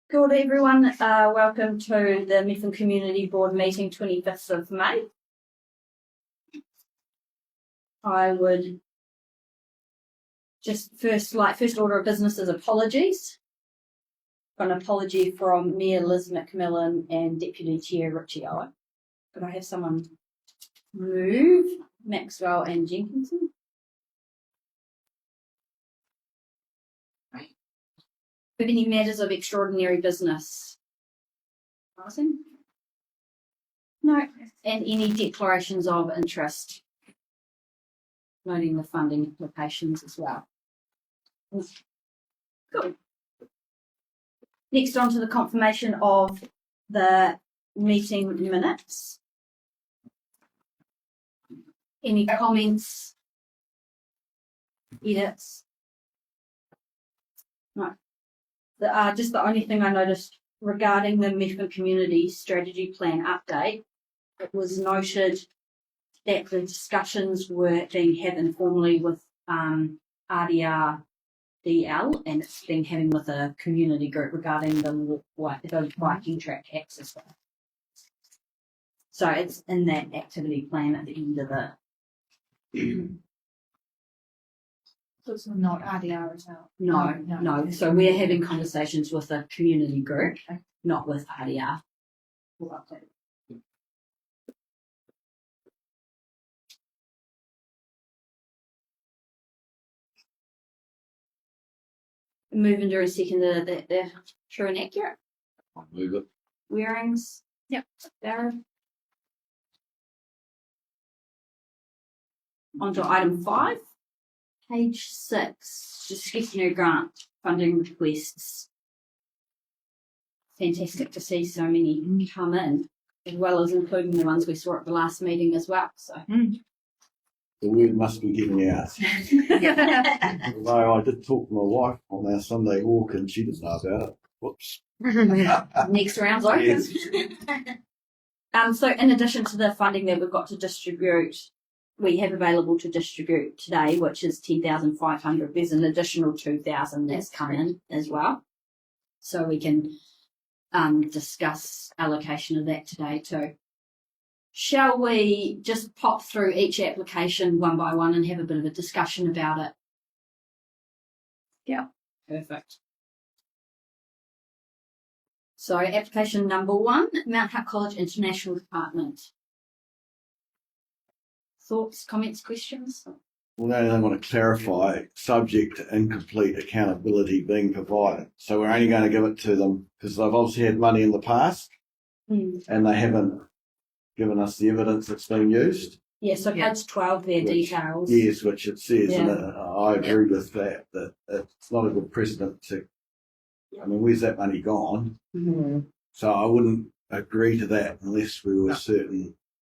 Good everyone, welcome to the Methven Community Board Meeting 25th of May. I would just first order of business is apologies. Got an apology from Mayor Liz McMillan and Deputy Chair Richie Owen. Could I have someone move Maxwell and Jenkinson? Have any matters of extraordinary business? Awesome. No. And any declarations of interest? Noting the funding implications as well. Cool. Next on to the confirmation of the meeting minutes. Any comments? Edits? No. Just the only thing I noticed regarding the Methven Community Strategy Plan update, it was noted that the discussions were being had informally with RDR DL, and it's been having with a community group regarding the biking track hacks as well. So it's in that activity plan at the end of it. So it's not RDR as well? No. So we're having conversations with a community group, not with RDR. We'll update it. Moving to a second, they're true and accurate. I'll move it. Wearings. Yep. Darren. On to item 5. Page 6, discretionary grant funding requests. Fantastic to see so many come in, as well as including the ones we saw at the last meeting as well. So The word must be getting out. Although I did talk to my wife on our Sunday walk and she didn't know about it. Whoops. Next round's open. Yes. So in addition to the funding that we've got to distribute, we have available to distribute today, which is 10,500. There's an additional 2,000 that's come in as well. So we can discuss allocation of that today too. Shall we just pop through each application one by one and have a bit of a discussion about it? Yeah. Perfect. So application number 1, Mount Hutt College International Department. Thoughts, comments, questions? Well, they want to clarify subject to incomplete accountability being provided. So we're only going to give it to them because they've obviously had money in the past and they haven't given us the evidence that's been used. Yeah, so page 12, their details. Yes, which it says, and I agree with that it's not a good precedent to, I mean, where's that money gone? Mm-hmm. So I wouldn't agree to that unless we were certain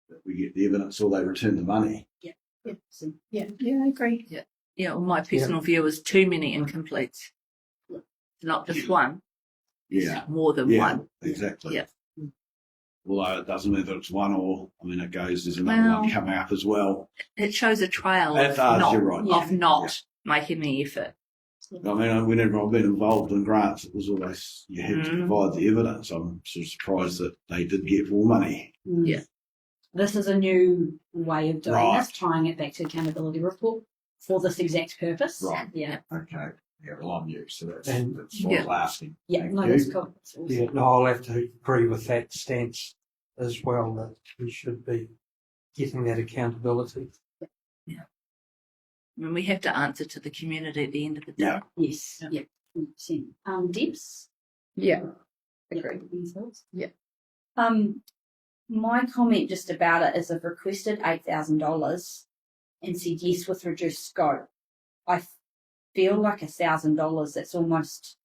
that we get the evidence or they return the money. Yeah, I agree. Yeah, well, my personal view is too many incompletes. Not just one. Yeah. More than one. Exactly. Yeah. Although it doesn't matter it's one or, I mean, it goes, there's another one coming up as well. It shows a trail It does, you're right. of not making the effort. I mean, whenever I've been involved in grants, it was always, you had to provide the evidence. I'm sort of surprised that they did get more money. Yeah. This is a new way of doing this, tying it back to accountability report for this exact purpose. Right. Yeah. Okay. Yeah, well, I'm new, so that's And- what I was asking. Yeah, Thank no, you. that's cool. That's awesome. Yeah, no, I'll have to agree with that stance as well, that we should be getting that accountability. I mean, we have to answer to the community at the end of the day. Yeah. Yes. Yeah. 100%. Debs? Yeah. Agree. Yeah. My comment just about it is I've requested $8,000 and said yes with reduced scope. I feel like $1,000, that's almost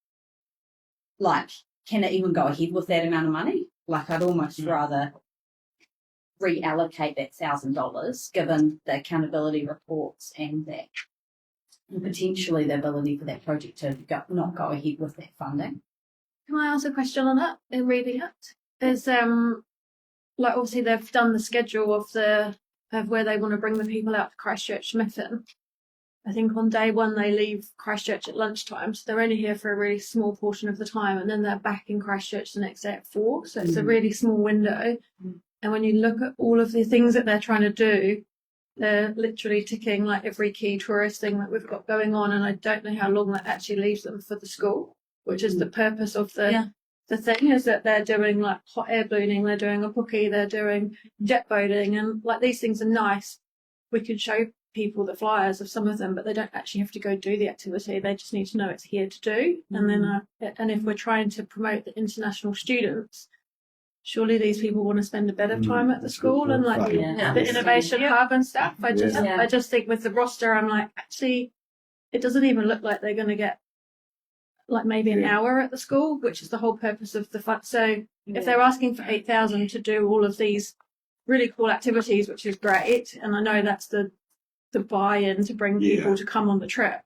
like, can it even go ahead with that amount of money? Like, I'd almost rather reallocate that $1,000 given the accountability reports and that, and potentially the ability for that project to not go ahead with that funding. Can I ask a question on that in reading it? There's like obviously they've done the schedule of where they want to bring the people out to Christchurch Methven. I think on day one they leave Christchurch at lunchtime, so they're only here for a really small portion of the time, and then they're back in Christchurch the next day at 4. So it's a really small window. And when you look at all of the things that they're trying to do, they're literally ticking like every key tourist thing that we've got going on, and I don't know how long that actually leaves them for the school, which is the purpose of the thing, is that they're doing like hot air ballooning, they're doing a bookie, they're doing jet boating, and like these things are nice. We could show people the flyers of some of them, but they don't actually have to go do the activity. They just need to know it's here to do. And then, and if we're trying to promote the international students, surely these people want to spend a bit of time at the school and like the innovation hub and stuff. I just think with the roster, I'm like, actually, it doesn't even look like they're going to get like maybe an hour at the school, which is the whole purpose of the fund. So if they're asking for 8,000 to do all of these really cool activities, which is great, and I know that's the buy-in to bring people to come on the trip,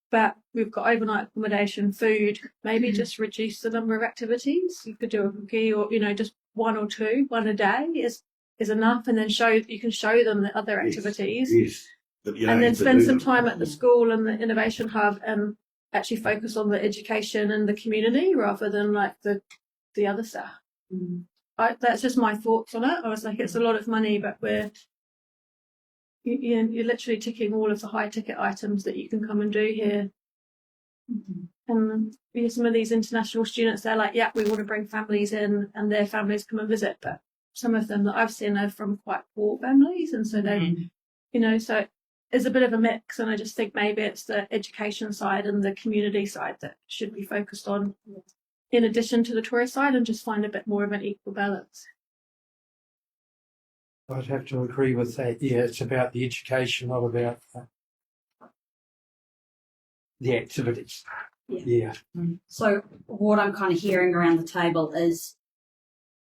but we've got overnight accommodation, food, maybe just reduce the number of activities. You could do a cookie, or just one or two, one a day is enough, and then you can show them the other activities. Yes. But you and then spend some time at the school and the innovation hub and actually focus on the education and the community rather than like the other stuff. That's just my thoughts on it. I was like, it's a lot of money, but you're literally ticking all of the high ticket items that you can come and do here. And some of these international students, they're like, yeah, we want to bring families in and their families come and visit, but some of them that I've seen are from quite poor families, and so they so it's a bit of a mix, and I just think maybe it's the education side and the community side that should be focused on in addition to the tourist side, and just find a bit more of an equal balance. I'd have to agree with that. Yeah, it's about the education, not about the activities. Yeah. So what I'm kind of hearing around the table is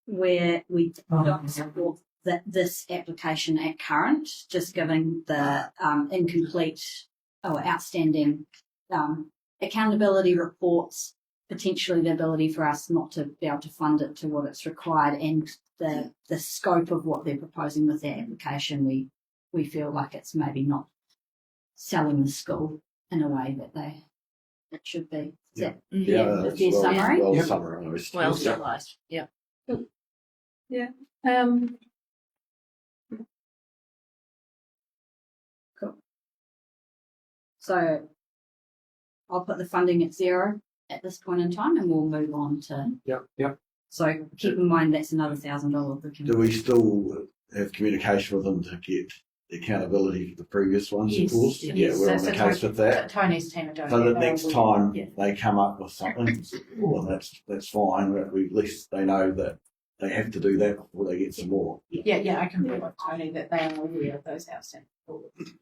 where we don't support this application at current, just giving the incomplete or outstanding accountability reports, potentially the ability for us not to be able to fund it to what it's required, and the scope of what they're proposing with their application, we feel like it's maybe not selling the school in a way that it should be. Is that their summary? Well summarised. Well summarised. Yeah. Yeah. Cool. So I'll put the funding at 0 at this point in time, and we'll move on to. Yep. So keep in mind that's another $1,000. Do we still have communication with them to get the accountability for the previous ones? Yes, of course. yes. Yeah, we're on the case with that. Tony's team are doing So it. that next time they come up with something, well, that's fine. But at least they know that they have to do that before they get some more. Yeah, I can prove with Tony that they are aware of those outstanding.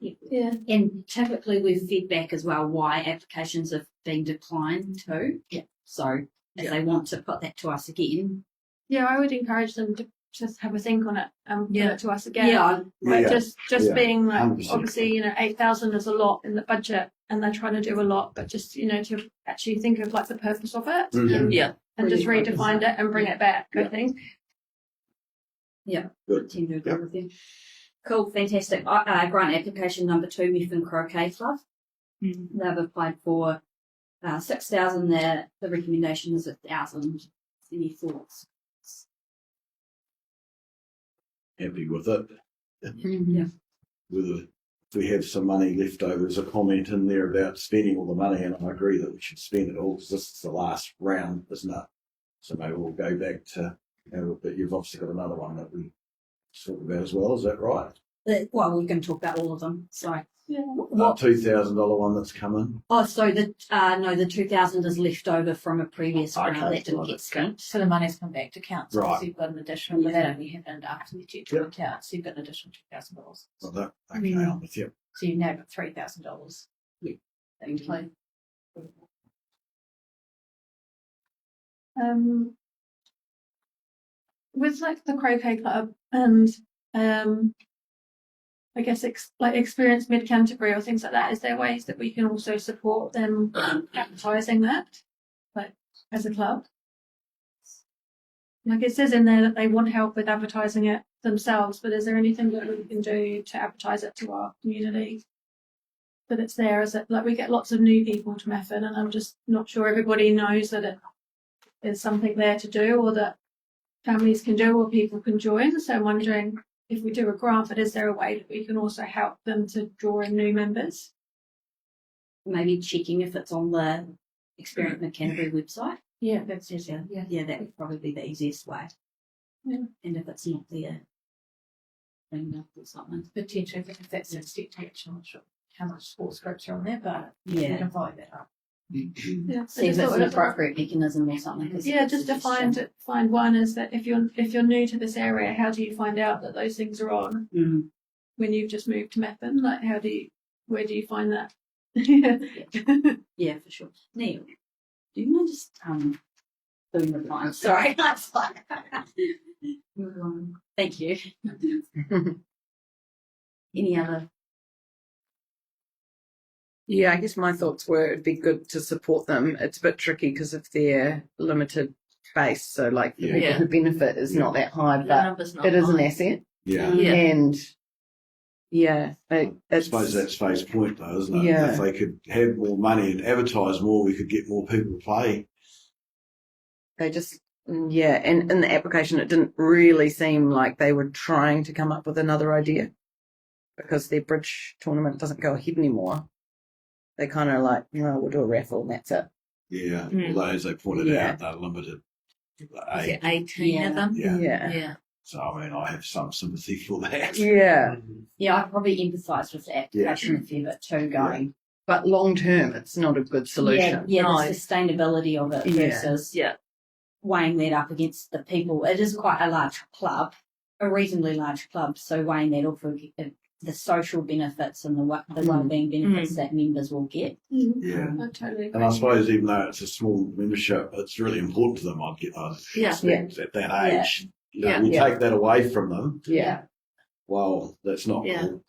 Yeah. And typically we've fed back as well why applications have been declined too. Yeah. So if they want to put that to us again. Yeah, I would encourage them to just have a think on it and put it to us again. Yeah. Like just being like, 100%. obviously, 8,000 is a lot in the budget, and they're trying to do a lot, but just, to actually think of like the purpose of it Yeah. and just redefine it and bring it back, I think. Yeah. Good. Tend to agree with you. Cool, fantastic. Grant application number 2, Methven Croquet Club. They've applied for 6,000 there. The recommendation is 1,000. Any thoughts? Happy with it. Yeah. Whether if we have some money left over, there's a comment in there about spending all the money, and I agree that we should spend it all because this is the last round, isn't it? So maybe we'll go back to, but you've obviously got another one that we talk about as well. Is that right? Well, we're going to talk about all of them. So, What $2,000 one that's coming? Oh, so the 2,000 is left over from a previous round that didn't get spent. So the money's come back to council. Right. So you've got an additional, but that only happened after the due to account. So you've got an additional $2,000. Not that. Okay, I'm with you. So you've now got $3,000. Yeah. Thank you. With like the croquet club and I guess Experience Mid Canterbury or things like that, is there ways that we can also support them advertising that, like as a club? Like it says in there that they want help with advertising it themselves, but is there anything that we can do to advertise it to our community? that it's there. Is it like we get lots of new people to Methven, and I'm just not sure everybody knows that it is something there to do, or that families can do, or people can join. So I'm wondering if we do a grant, but is there a way that we can also help them to draw in new members? Maybe checking if it's on the Experience in Canterbury website. Yeah, that's easier. Yeah. Yeah, that would probably be the easiest way. Yeah. And if it's not there, bring it up or something. Potentially, if that's a step teach, I'm not sure how much sports groups are on there, but Yeah. you can find that up. Yeah, See if just it's thought an it- appropriate mechanism or something. 'cause Yeah, it's a just to suggestion. find one is that if you're new to this area, how do you find out that those things are on Mm. when you've just moved to Methven? Like, where do you find that? Yeah. Yeah, for sure. Neil, do you mind just doing the line? Sorry, that's like. Thank you. Any other? Yeah, I guess my thoughts were it'd be good to support them. It's a bit tricky because of their limited base. So, like, the people Yeah. who benefit is not that high, The but number's not it is an high. asset. Yeah. Yeah. And yeah, I it's, suppose that's Faye's point, though, isn't it? Yeah. If they could have more money and advertise more, we could get more people to play. they just, yeah. And in the application, it didn't really seem like they were trying to come up with another idea because their bridge tournament doesn't go ahead anymore. They kind of like, no, we'll do a raffle and that's it. Yeah. Mm. Although, as they pointed Yeah. out, they're limited. Is it 18 Yeah. of them? Yeah. Yeah. Yeah. So, I mean, I have some sympathy for that. Yeah. Yeah, I probably empathise with the application a fair bit too, going. But long term, it's not a good solution. Yeah, No. the sustainability of it Yeah. versus Yeah. weighing that up against the people. It is quite a large club, a reasonably large club, so weighing that off against the social benefits and the well-being benefits that members will get. Yeah. I totally agree. And I suppose even though it's a small membership, it's really important to them. I'd Yeah. expect at that age. You know, Yeah. we Yeah. take that away from them. Yeah. Well, that's not Yeah. cool.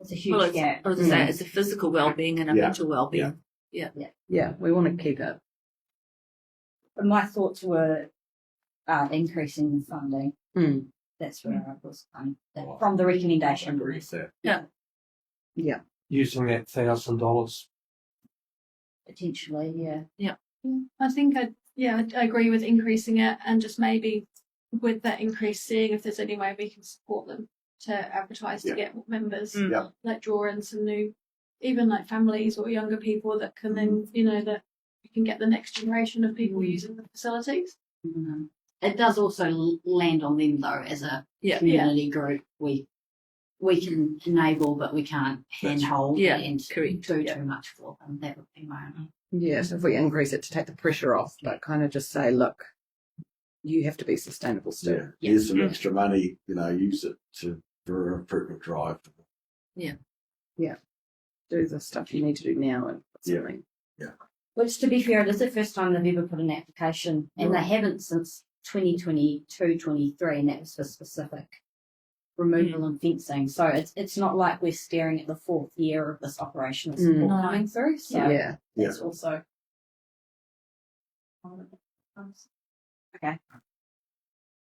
It's a huge Well, it's, gap. I was gonna say, it's a physical well-being and a Yeah. mental well-being. Yeah. We want to keep it. But my thoughts were increasing the funding. Mm. That's where I was from the recommendation. I agree with that. Using that $1,000. Potentially, yeah. I think I agree with increasing it, and just maybe with that increase, seeing if there's any way we can support them to advertise Yeah. to get more members, Mm. Yeah. like draw in some new, even like families or younger people that can then, that we can get the next generation of people using the facilities. Mhm. It does also land on them though, as a Yeah. community group. We can enable, but we can't handhold Yeah, and correct. do Yeah. too much for them. That would be my only. Yes, if we increase it to take the pressure off, but kind of just say, look, you have to be sustainable still. Yeah. Yeah. Here's some Mm. extra money, use it for an improvement drive. Do the stuff you need to do now and put Yeah. something. Which, to be fair, it is the first time they've ever put an application, and they haven't since 2022-23, and that was for specific removal and fencing. So it's not like we're staring at the fourth year of this operational support No. coming through. So Yeah. that's also. Okay.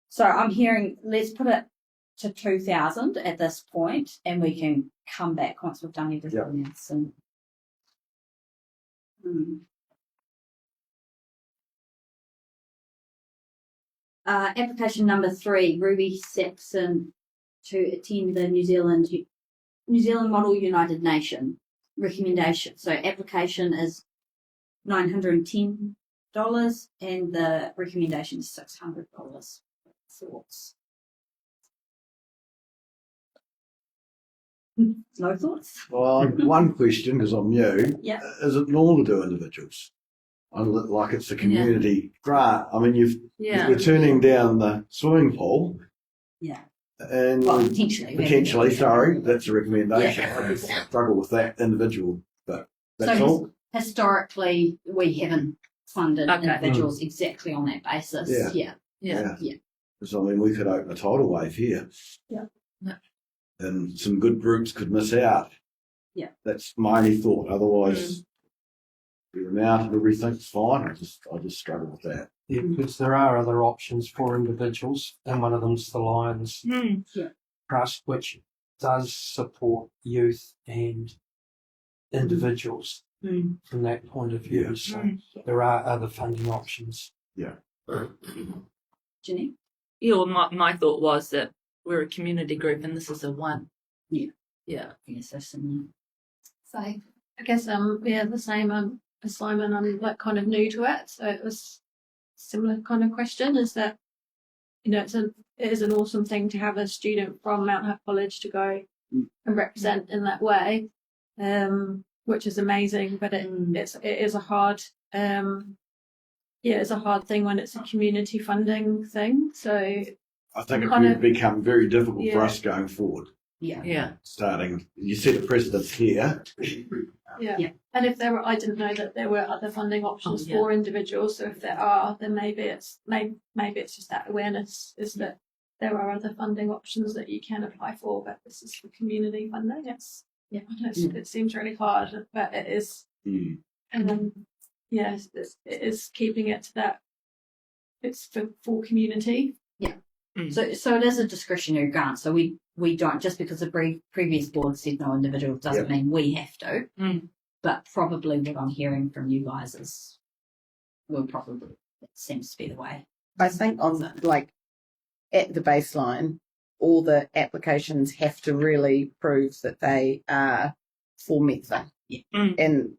So I'm hearing, let's put it to 2,000 at this point, and we can come back once we've done everything else. And application number 3, Ruby Saxon to attend the New Zealand Model United Nation recommendation. So application is $910 and the recommendation is $600. Thoughts? No thoughts? Well, one question, because I'm new. Yeah. Is it normal to do individuals? Like it's a community grant. I mean, Yeah. we're turning down the swimming pool. Yeah. And Well, potentially. potentially, sorry, that's a recommendation. Yeah. I just struggle with that individual, but that's So all. Historically, we haven't funded Okay. individuals exactly on that basis. Yeah. Yeah. Because I mean, we could open a tidal wave here. Yeah. Yeah. And some good groups could miss out. Yeah. That's my only thought. Otherwise, the amount of everything's fine. I just struggle with that. Yeah, because there are other options for individuals, and one of them's the Lions Mm. Trust, which does support youth and individuals from that point of view. Yeah. So there are other funding options. Jenny? Yeah, well, my thought was that we're a community group and this is a one. Yeah. Yeah. Yes, that's similar. So I guess the same as Simon. I'm like kind of new to it, so it was a similar kind of question. Is that it is an awesome thing to have a student from Mount Hope College to go and represent in that way, which is amazing. But it is a hard it's a hard thing when it's a community funding thing. So I think it kind will of- become very difficult for Yeah. us going forward. Yeah. Yeah. Starting, you set a precedence here. yeah. And if there were, I didn't know that there were other funding options Oh, yeah. for individuals. So if there are, then maybe it's just that awareness is that there are other funding options that you can apply for, but this is for community funding. I know it seems really hard, but it is. Mm. And then it is keeping it to that. It's for community. So it is a discretionary grant. So we don't, just because the previous board said no individual doesn't mean we have to. But probably what I'm hearing from you guys is it seems to be the way. I think on at the baseline, all the applications have to really prove that they are for Methven. Yeah. And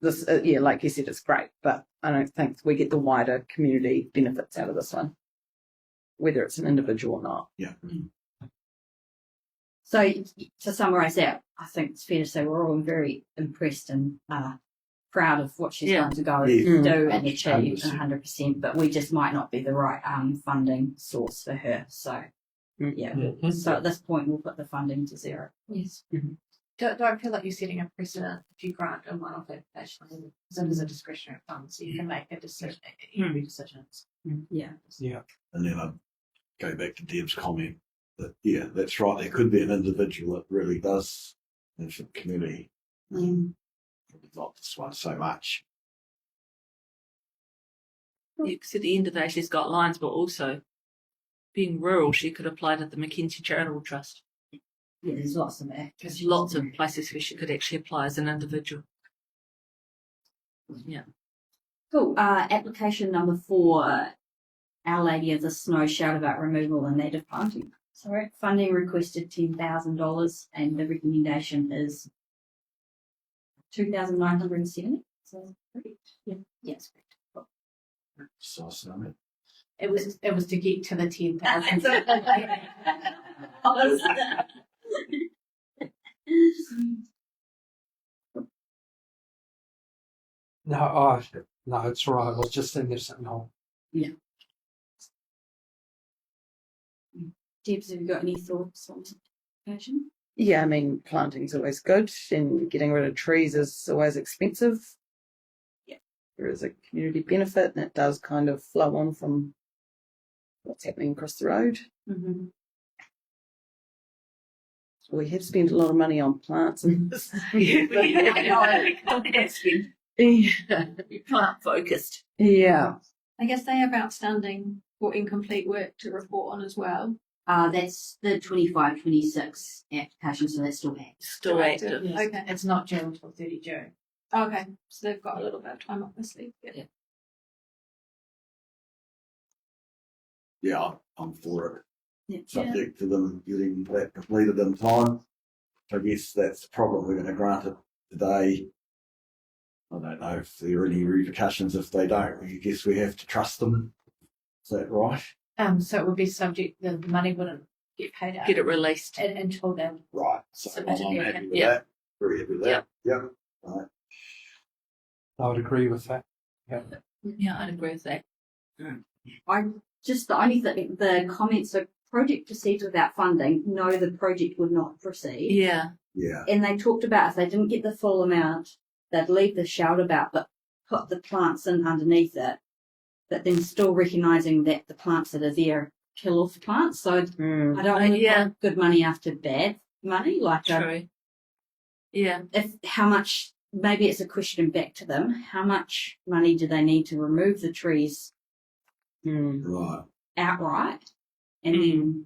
this, like you said, it's great, but I don't think we get the wider community benefits out of this one, whether it's an individual or not. Yeah. So to summarise that, I think it's fair to say we're all very impressed and proud of what she's going to go do and achieve 100%, but we just might not be the right funding source for her. So so at this point we'll put the funding to zero. Yes. Don't feel like you're setting a precedent if you grant a one-off application, because it is a discretionary fund, so you can make a decision, every decisions. Yeah. And then I'd go back to Deb's comment that, that's right, there could be an individual that really does benefit the community. Not this one so much. Because at the end of the day, she's got lines, but also being rural, she could apply to the Mackenzie Charitable Trust. Yeah, there's lots of There's lots of places where she could actually apply as an individual. Yeah. Cool. Application number 4, Our Lady of the Snow shout about removal and native planting. Sorry, funding requested $10,000 and the recommendation is 2,970. So correct? Yeah. Yes, correct. So, so It was to get to the 10,000. No, it's all right. I was just thinking of something wrong. Debs, have you got any thoughts on the application? Yeah, I mean, planting's always good, and getting rid of trees is always expensive. Yeah. There is a community benefit, and it does kind of flow on from what's happening across the road. Mm-hmm. So we have spent a lot of money on plants and Plant focused. yeah. I guess they have outstanding or incomplete work to report on as well. That's the 25-26 application, so that's still active. Still active. Yes. Okay. It's not due until 30 June. Okay, so they've got a little bit of time up their sleeve. yeah, I'm for it. Yeah. Subject to them getting that completed in time. I guess that's the problem. We're going to grant it today. I don't know if there are any repercussions if they don't. I guess we have to trust them. Is that right? So it would be subject, the money wouldn't get paid out Get it released. until then. Right. So Submitted I'm the happy account. with Yeah. that. Very happy with that. Yeah. Right. I would agree with that. Yeah, I'd agree with that. I just the only thing the comments are project proceeds without funding. No, the project would not proceed. Yeah. Yeah. And they talked about if they didn't get the full amount, they'd leave the shout about but put the plants in underneath it. But then still recognising that the plants that are there kill off plants. So I don't want to put good money after bad money. Like True. Yeah. if how much maybe it's a question back to them. How much money do they need to remove the trees Right. outright, and then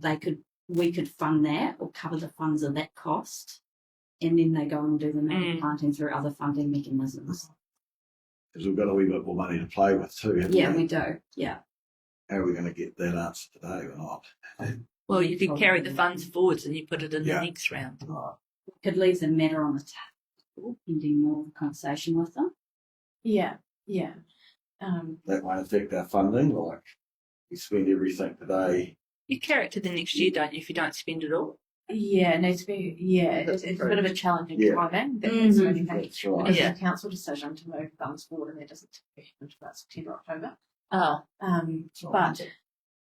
we could fund that or cover the funds of that cost, and then they go and do the native planting through other funding mechanisms. Because we've got a wee bit more money to play with too, haven't Yeah, we? we do. Yeah. How are we going to get that answer today or not? Well, you could carry the funds forwards and you put it in Yeah. the next round. Could leave the matter on the table pending more conversation with them. Yeah. That won't affect our funding. Like, we spend everything today. You carry it to the next year, don't you, if you don't spend it all? Yeah, it needs to be, it's a bit of a challenging Yeah. timing. That's the only thing. That's right. It's Yeah. a council decision to move funds forward and that doesn't happen until about September, October. Oh, But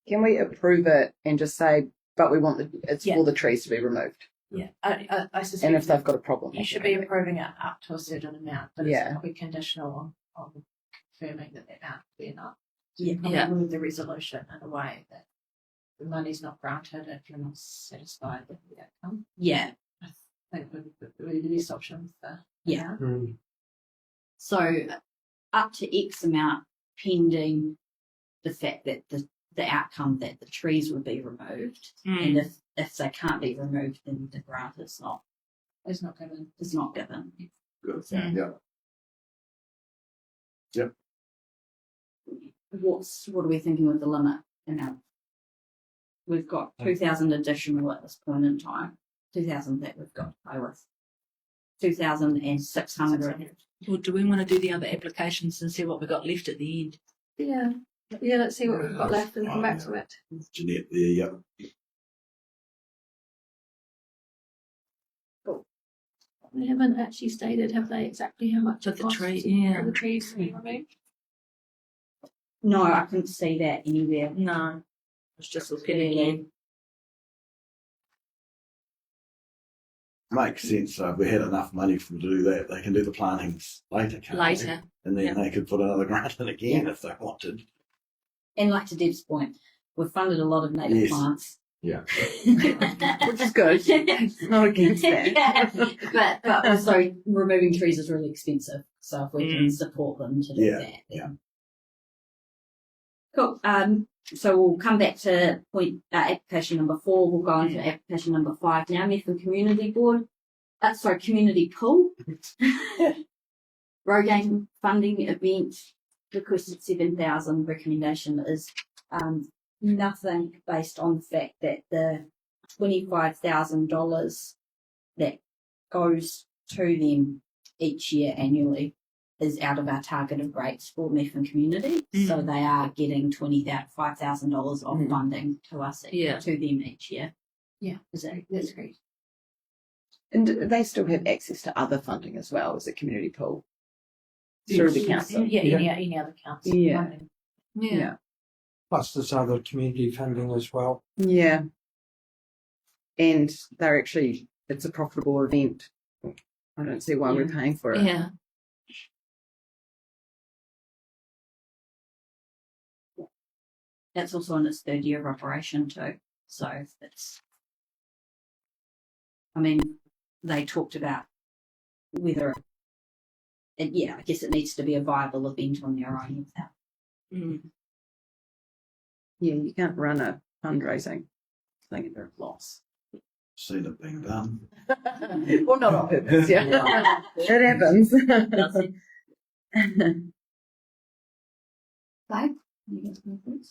Can we approve it and just say, but we want it's Yeah. for the trees to be removed? yeah, I suspect And if they've got a problem, you should be approving it up to a certain amount, but Yeah. it's probably conditional on confirming that amount will be enough. Yeah. You Yeah. move the resolution in a way that the money's not granted if you're not satisfied with the outcome. Yeah. I think would be the best option for Yeah. now. Mm. So up to X amount pending the fact that the outcome that the trees would be removed. And if they can't be removed, then the grant is not It's not given. given. Good. Mm. Yeah. Yep. What are we thinking with the limit amount? We've got 2,000 additional at this point in time. 2,000 that we've got to play with. 2,600. well, do we want to do the other applications and see what we got left at the end? Yeah. Yeah, let's see what we've got left and come back to it. Jeanette there, yeah. They haven't actually stated, have they, exactly how much For it the costs tree, for yeah. the trees to be removed? No, I couldn't see that anywhere. No, I was just looking again. Makes sense. So if we had enough money for them to do that, they can do the plantings later. can't they? Later. And then Yeah. they could put another grant in again if they wanted. And like to Deb's point, we've funded a lot of native Yes. plants. Yeah. which is good. Not against that. Yeah. But also removing trees is really expensive. So if we can Mm. support them to do Yeah, that. yeah. Cool. So we'll come back to application number 4. We'll go on to application number 5 now. Methven Community Board. Community Pool. Rogaine funding event requested 7,000. Recommendation is nothing based on the fact that the $25,000 that goes to them each year annually is out of our targeted rates for Methven Community. So they are getting $5,000 of funding to us, Yeah. to them each year. Yeah, that's great. And they still have access to other funding as well as a community pool through the council. Yeah, Yeah. any other council. Yeah. funding. Yeah. Plus there's other community funding as well. Yeah. And they're actually, it's a profitable event. I don't see why we're paying for it. Yeah. That's also in its 3rd year of operation too. So it's, I mean, they talked about whether, I guess it needs to be a viable event on their own without. Mm. Yeah, you can't run a fundraising thing at a loss. Seen it being done. Well, not on purpose, yeah. It happens. Like,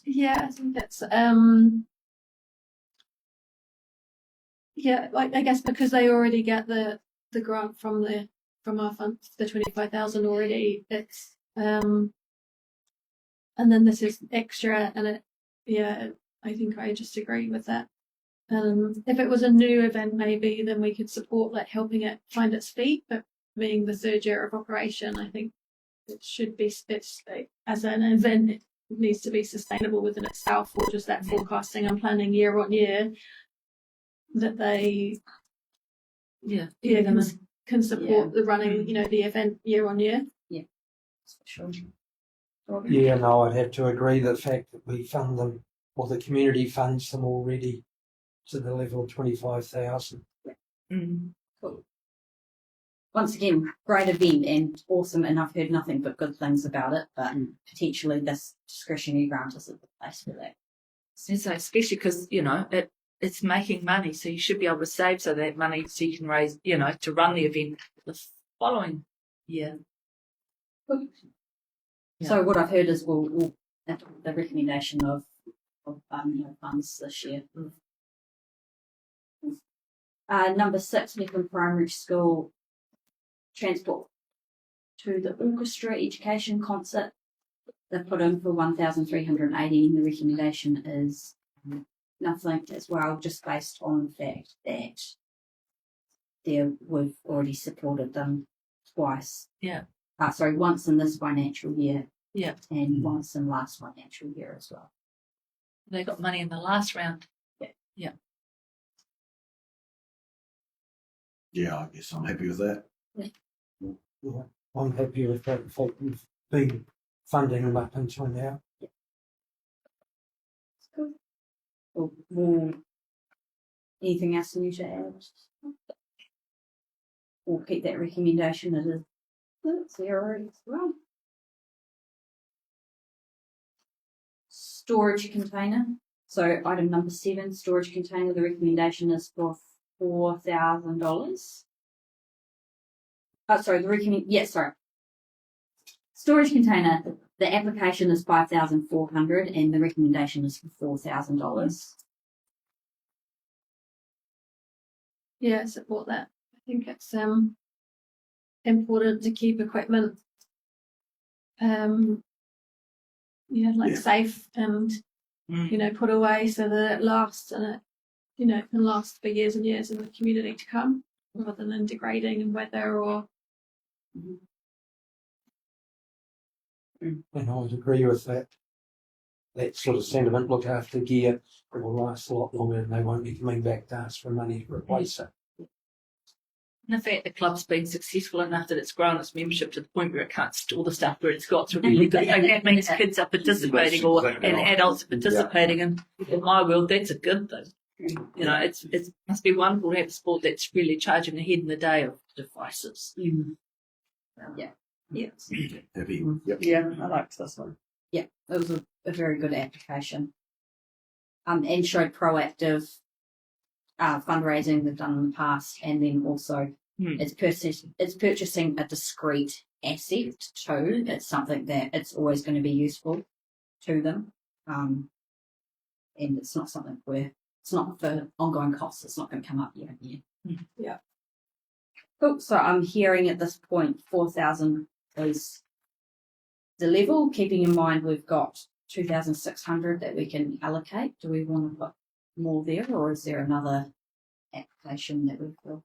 Yeah, I think that's yeah, like I guess because they already get the grant from our fund, the 25,000 already, it's and then this is extra and I think I just agree with that. If it was a new event maybe then we could support like helping it find its feet, but being the 3rd year of operation, I think it should be as an event it needs to be sustainable within itself, or just that forecasting and planning year on year that they can support the running, the event year on year. sure. Yeah, no, I'd have to agree that the fact that we fund them, or the community funds them already to the level of 25,000. Mm. Cool. Once again, great event and awesome, and I've heard nothing but good things about it, but potentially this discretionary grant is the place for that. And so especially because, it's it's making money, so you should be able to save so that money so you can raise, to run the event the following year. So what I've heard is we'll the recommendation of funds this year. Number 6, Methven Primary School transport to the orchestra education concert. They put in for 1,380, and the recommendation is nothing as well, just based on the fact that we've already supported them twice. Yeah. Once in this financial year. Yeah. And once in last financial year as well. They got money in the last round. Yeah, I guess I'm happy with that. Yeah, I'm happy with that. In fact, we've been funding them up until now. Well, anything else you need to add? We'll keep that recommendation as a 0 as well. Storage container. So item number 7, storage container. The recommendation is for $4,000. Storage container. The application is $5,400, and the recommendation is for $4,000. Yeah, I support that. I think it's important to keep equipment safe and put away so that it lasts and it can last for years and years in the community to come, rather than degrading in weather or. And I would agree with that. That sort of sentiment. Look after gear, it will last a lot longer, and they won't be coming back to us for money to replace it. And the fact the club's been successful enough that it's grown its membership to the point where it can't store the stuff where it's got, it's a really good thing. That means kids are participating and adults are participating, and in my world, that's a good thing. It must be wonderful to have a sport that's really charging ahead in the day of devices. Yeah. Happy. Yep. Yeah, I liked this one. Yeah, it was a very good application. And showed proactive fundraising we've done in the past, and then also it's purchasing a discrete asset too. It's something that it's always going to be useful to them, and it's not something where it's not for ongoing costs. It's not going to come up year on year. Yeah. Cool. So I'm hearing at this point 4,000 is the level. Keeping in mind we've got 2,600 that we can allocate. Do we want to put more there, or is there another application that we've got?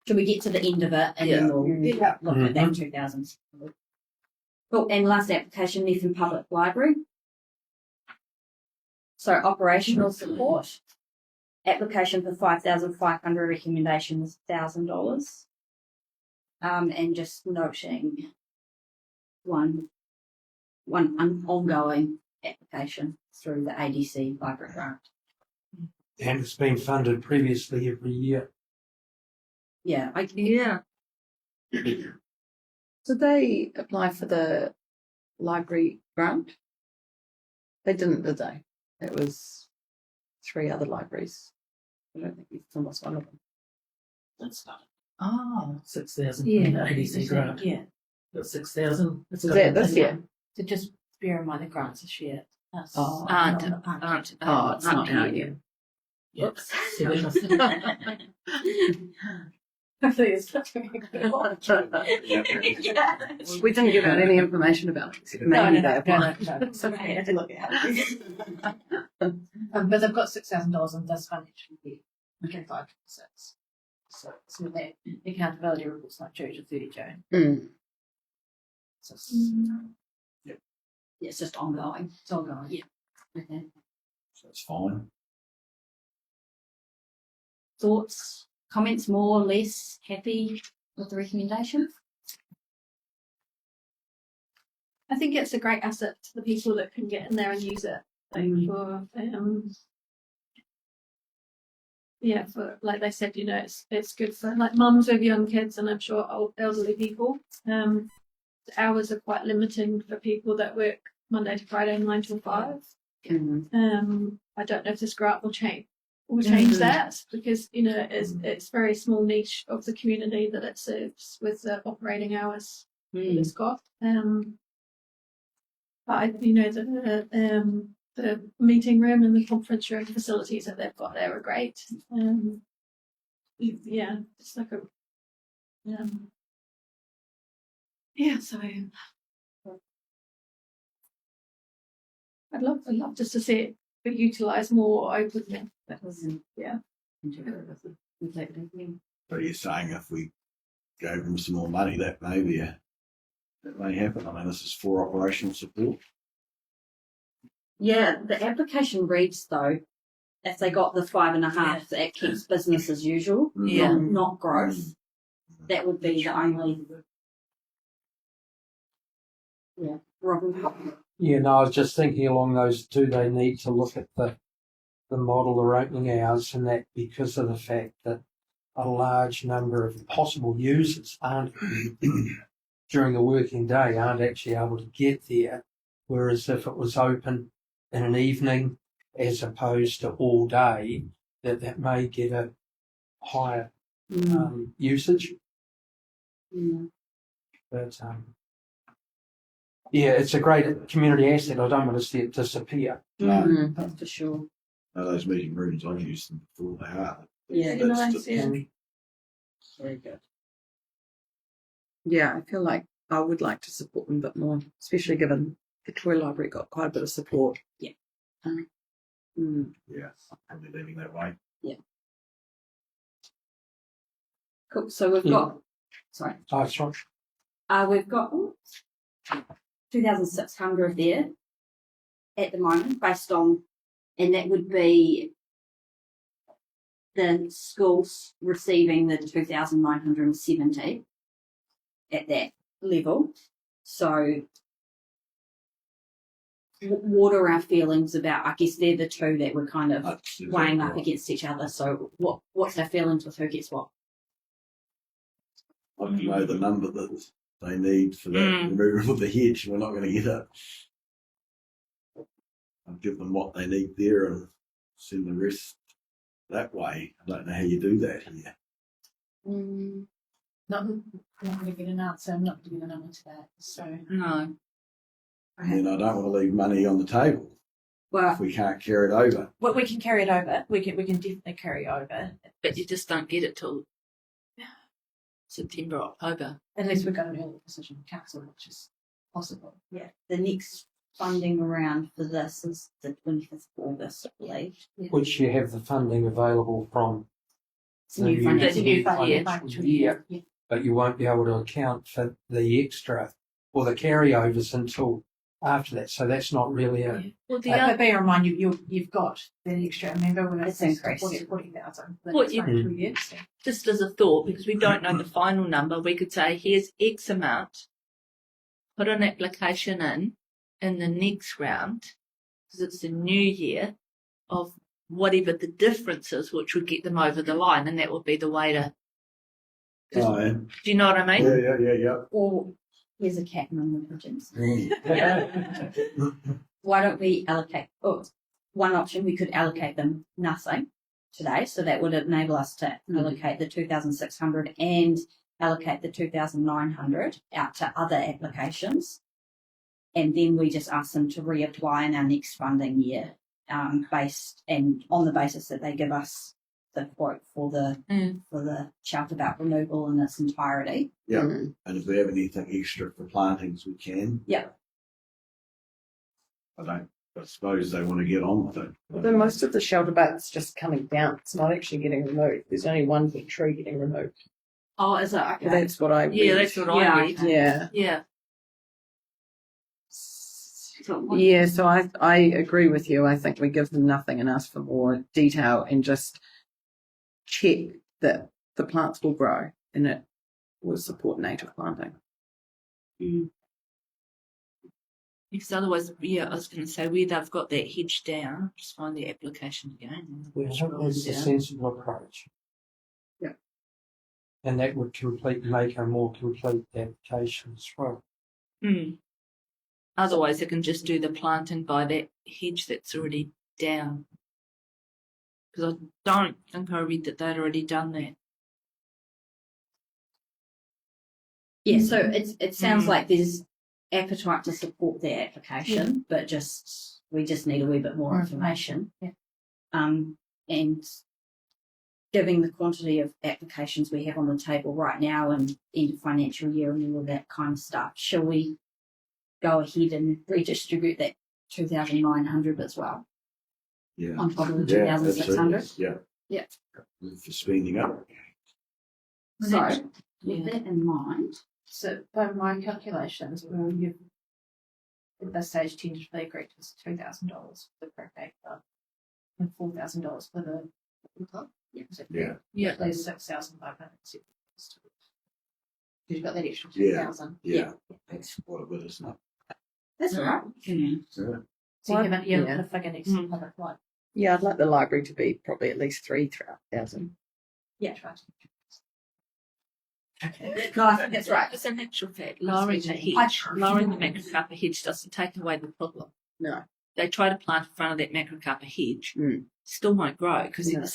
Should we get to the end of it and then we'll look at that 2,000? Cool. And last application, Methven Public Library. So operational support. Application for 5,500, recommendation is $1,000. And just noting one ongoing application through the ADC library grant. And it's been funded previously every year. Yeah. Did they apply for the library grant? They didn't, did they? It was 3 other libraries. I don't think it's almost one of them. That's not. Oh, 6,000. Yeah. ADC grant. Yeah. Got 6,000. Was that this year? So just bear in mind the grants this year. Oh, aren't. Oh, it's not our year. Whoops. We didn't give out any information about it. Maybe they applied. It's okay. I had to look at it. But they've got $6,000 in this financial year. 2526. So the accountability report's not due to 30 June. So It's just ongoing. it's all going. Yeah. Okay. So it's fine. Thoughts, comments, more or less happy with the recommendation? I think it's a great asset to the people that can get in there and use it. For like they said, it's good for like mums with young kids, and I'm sure elderly people. The hours are quite limiting for people that work Monday to Friday, 9 till 5. I don't know if this grant will we'll change that because, you know, it's very small niche of the community that it serves with the operating hours that it's got. But you know, the meeting room and the conference room facilities that they've got there are great. Yeah, it's like a yeah. So I'd love just to see it be utilised more openly. That was yeah. So you're saying if we gave them some more money, that may happen. I mean, this is for operational support. Yeah, the application reads though, if they got the 5.5, that keeps business as usual, Yeah. not growth. That would be the only. Yeah, Robin. Yeah, no, I was just thinking along those two, they need to look at the model, their opening hours, and that because of the fact that a large number of possible users aren't during the working day aren't actually able to get there. Whereas if it was open in an evening as opposed to all day, that may get a higher usage. But yeah, it's a great community asset. I don't want to see it disappear. That's for sure. No, those meeting rooms, I've used them before. They are. Yeah, That's nice, just- yeah. very good. Yeah, I feel like I would like to support them a bit more, especially given Victoria Library got quite a bit of support. Yeah. Yeah, I'll be leaning that way. Cool. So we've got. Sorry. Oh, sorry. We've got 2,600 there at the moment, based on, and that would be the schools receiving the 2,970 at that level. So, what are our feelings about? I guess they're the two that we're kind of That's weighing up right. against each other. So, what's our feelings with who gets what? I don't know the number that they need for that removal of the hedge. We're not going to get it. I'll give them what they need there and send the rest that way. I don't know how you do that here. Not going to get an answer. I'm not giving a number to that. So No. And then I don't want to leave money on the table Well, if we can't carry it over. well, we can carry it over. We can definitely carry over But you just don't get it till September, October. unless we've got an early decision from council, which is possible. yeah, the next funding round for this is the 25th of August, I believe. Which you have the funding available from It's a new the funding. It's a new financial year, but you won't be able to account for the extra or the carryovers until after that. So that's not really a Well, the But bear in mind, you've got the extra. Remember when It's it's increased. 40,000 the What next you- financial year. So. just as a thought, because we don't know the final number, we could say, here's X amount, put an application in the next round, because it's the new year, of whatever the difference is, which would get them over the line, and that would be the way to. Oh, yeah. Do you know what I mean? Yeah. Or here's a cat among the pigeons. Mm. Why don't we allocate? Oh, one option, we could allocate them nothing today, so that would enable us to allocate the 2,600 and allocate the 2,900 out to other applications, and then we just ask them to reapply in our next funding year, based and on the basis that they give us the quote for the Shelterbout removal in its entirety. Yeah. And if we have anything extra for plantings, we can. Yeah. I suppose they want to get on with it. Although most of the shelter bats just coming down, it's not actually getting removed. There's only one big tree getting removed. Oh, is it? Okay. That's what I read. Yeah, that's what Yeah, I read. okay. Yeah. Yeah. Yeah, so I agree with you. I think we give them nothing and ask for more detail and just check that the plants will grow and it will support native planting. Because otherwise, yeah, I was going to say, where they've got that hedge down, just find the application again. I think that's a sensible approach. Yeah. And that would make a more complete application as well. Otherwise, they can just do the planting by that hedge that's already down. Because I don't think I read that they'd already done that. Yeah, so it sounds Mm. like there's appetite to support their application, but we just need a wee bit more information. Yeah. And given the quantity of applications we have on the table right now and end of financial year and all of that kind of stuff, shall we go ahead and redistribute that 2,900 as well Yeah. on top of the Yeah, 2,600? absolutely. Yeah. Yeah. For spending up. So, Next. with that in mind, So by my calculations, you've at this stage tended to agree to $2,000 for the croquet club and $4,000 for the club. Yeah. Yeah. Yeah. There's 6,500. You've got that extra Yeah. 2,000. Yeah. That's quite a bit, isn't it? that's all right. Yeah. So you haven't Yeah. put a figure next to the public light. Yeah, I'd like the library to be probably at least 3,000. Yeah. Right. No, I think that's right. Because in actual fact, lowering the hedge, lowering the macrocarpa hedge doesn't take away the problem. No. They try to plant in front of that macrocarpa hedge, Mm. still won't grow because No. they're the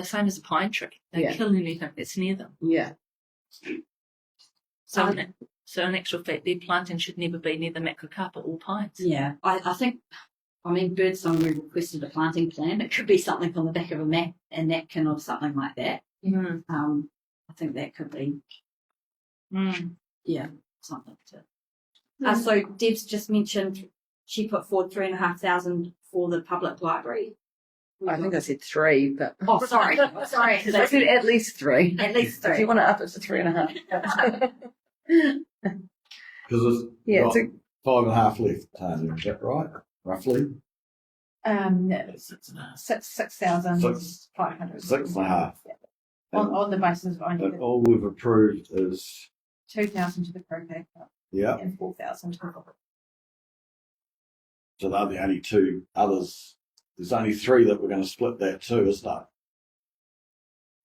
same as a pine tree. They Yeah. kill anything that's near them. Yeah. So, so in actual fact, their planting should never be near the macrocarpa or pines. Yeah, I think, I mean, Birdsong, we requested a planting plan. It could be something on the back of a map, a napkin or something like that. Mm. I think that could be, Mm. something to. So Deb's just mentioned she put forward 3,500 for the public library. I think I said 3, but Oh, sorry. I said at least 3. At least If you 3. want to up it to 3.5. Because it's Yeah, got it's 5.5 left, Tanya, is that right? Roughly? 6,500. 6.5. On the basis of And only all we've approved is, 2,000 to the croquet club yeah, and 4,000 to the public. so they're the only two others. There's only 3 that we're going to split that to, isn't it?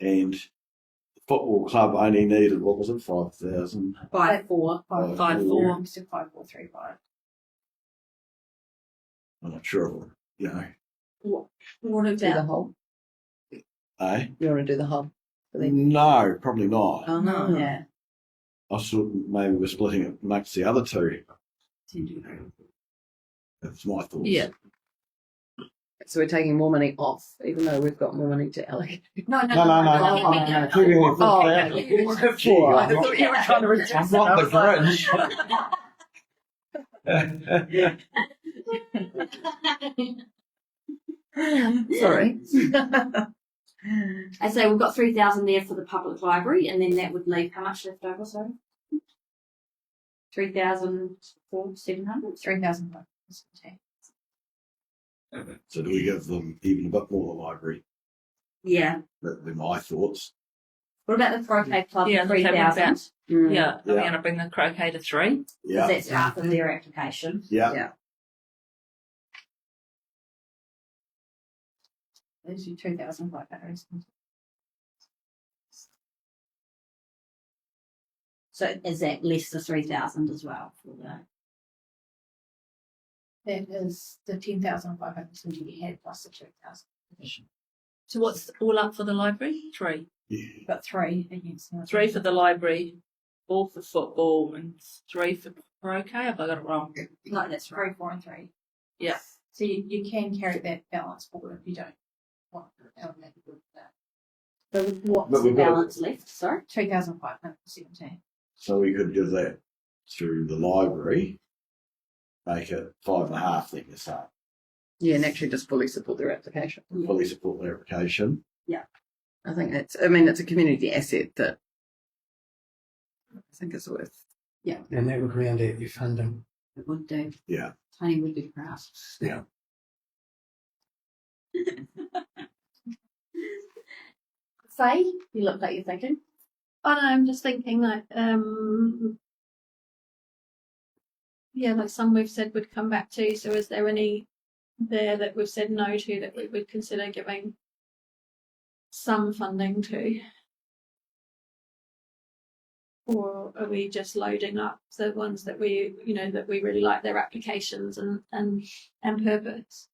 And the football club only needed, what was it, 5,000? 5-4. 5-4. We said 5,435. I'm not sure, you know. What do the about? whole. Eh? You want to do the whole? For them? No, probably not. Oh, no. Yeah. I thought maybe we're splitting it amongst the other 2. That's my thoughts. Yeah. So we're taking more money off, even though we've got more money to allocate. No. No. Keeping it Oh, for okay. that. Gee, I thought you were trying to reduce I'm not the Grinch. Sorry. I say we've got 3,000 there for the public library, and then that would leave how much left over? Sorry, 3,700. 3,500. So do we give them even a bit more the library? Yeah. That'd be my thoughts. What about the croquet club? Yeah, for 3,000. Mm. Yeah. Are we Yeah. going to bring the croquet to 3? Yeah. That's half of their application. Yeah. Yeah. There's your 2,500. So is that less than 3,000 as well for the? That is the 10,500 you had plus the 2,000. So what's all up for the library? 3. Yeah. Got 3 against 3 for the library, 4 for football, and 3 for croquet. Have I got it wrong? No, that's right. 3, 4, and 3. Yeah. So you can carry that balance forward if you don't want to allocate that. So what's But the we've got- balance left? Sorry. 2,517. So we could give that through the library, make it 5.5 then, you say. Yeah, and actually just fully support their application. Yeah. Fully support their application. I think it's a community asset that I think is worth. And that would round out your funding. It would do. Yeah. Tony would be proud. Yeah. Faye, you look like you're thinking. Oh no, I'm just thinking like like some we've said would come back to. So is there any there that we've said no to that we would consider giving some funding to? Or are we just loading up the ones that we that we really like their applications and purpose?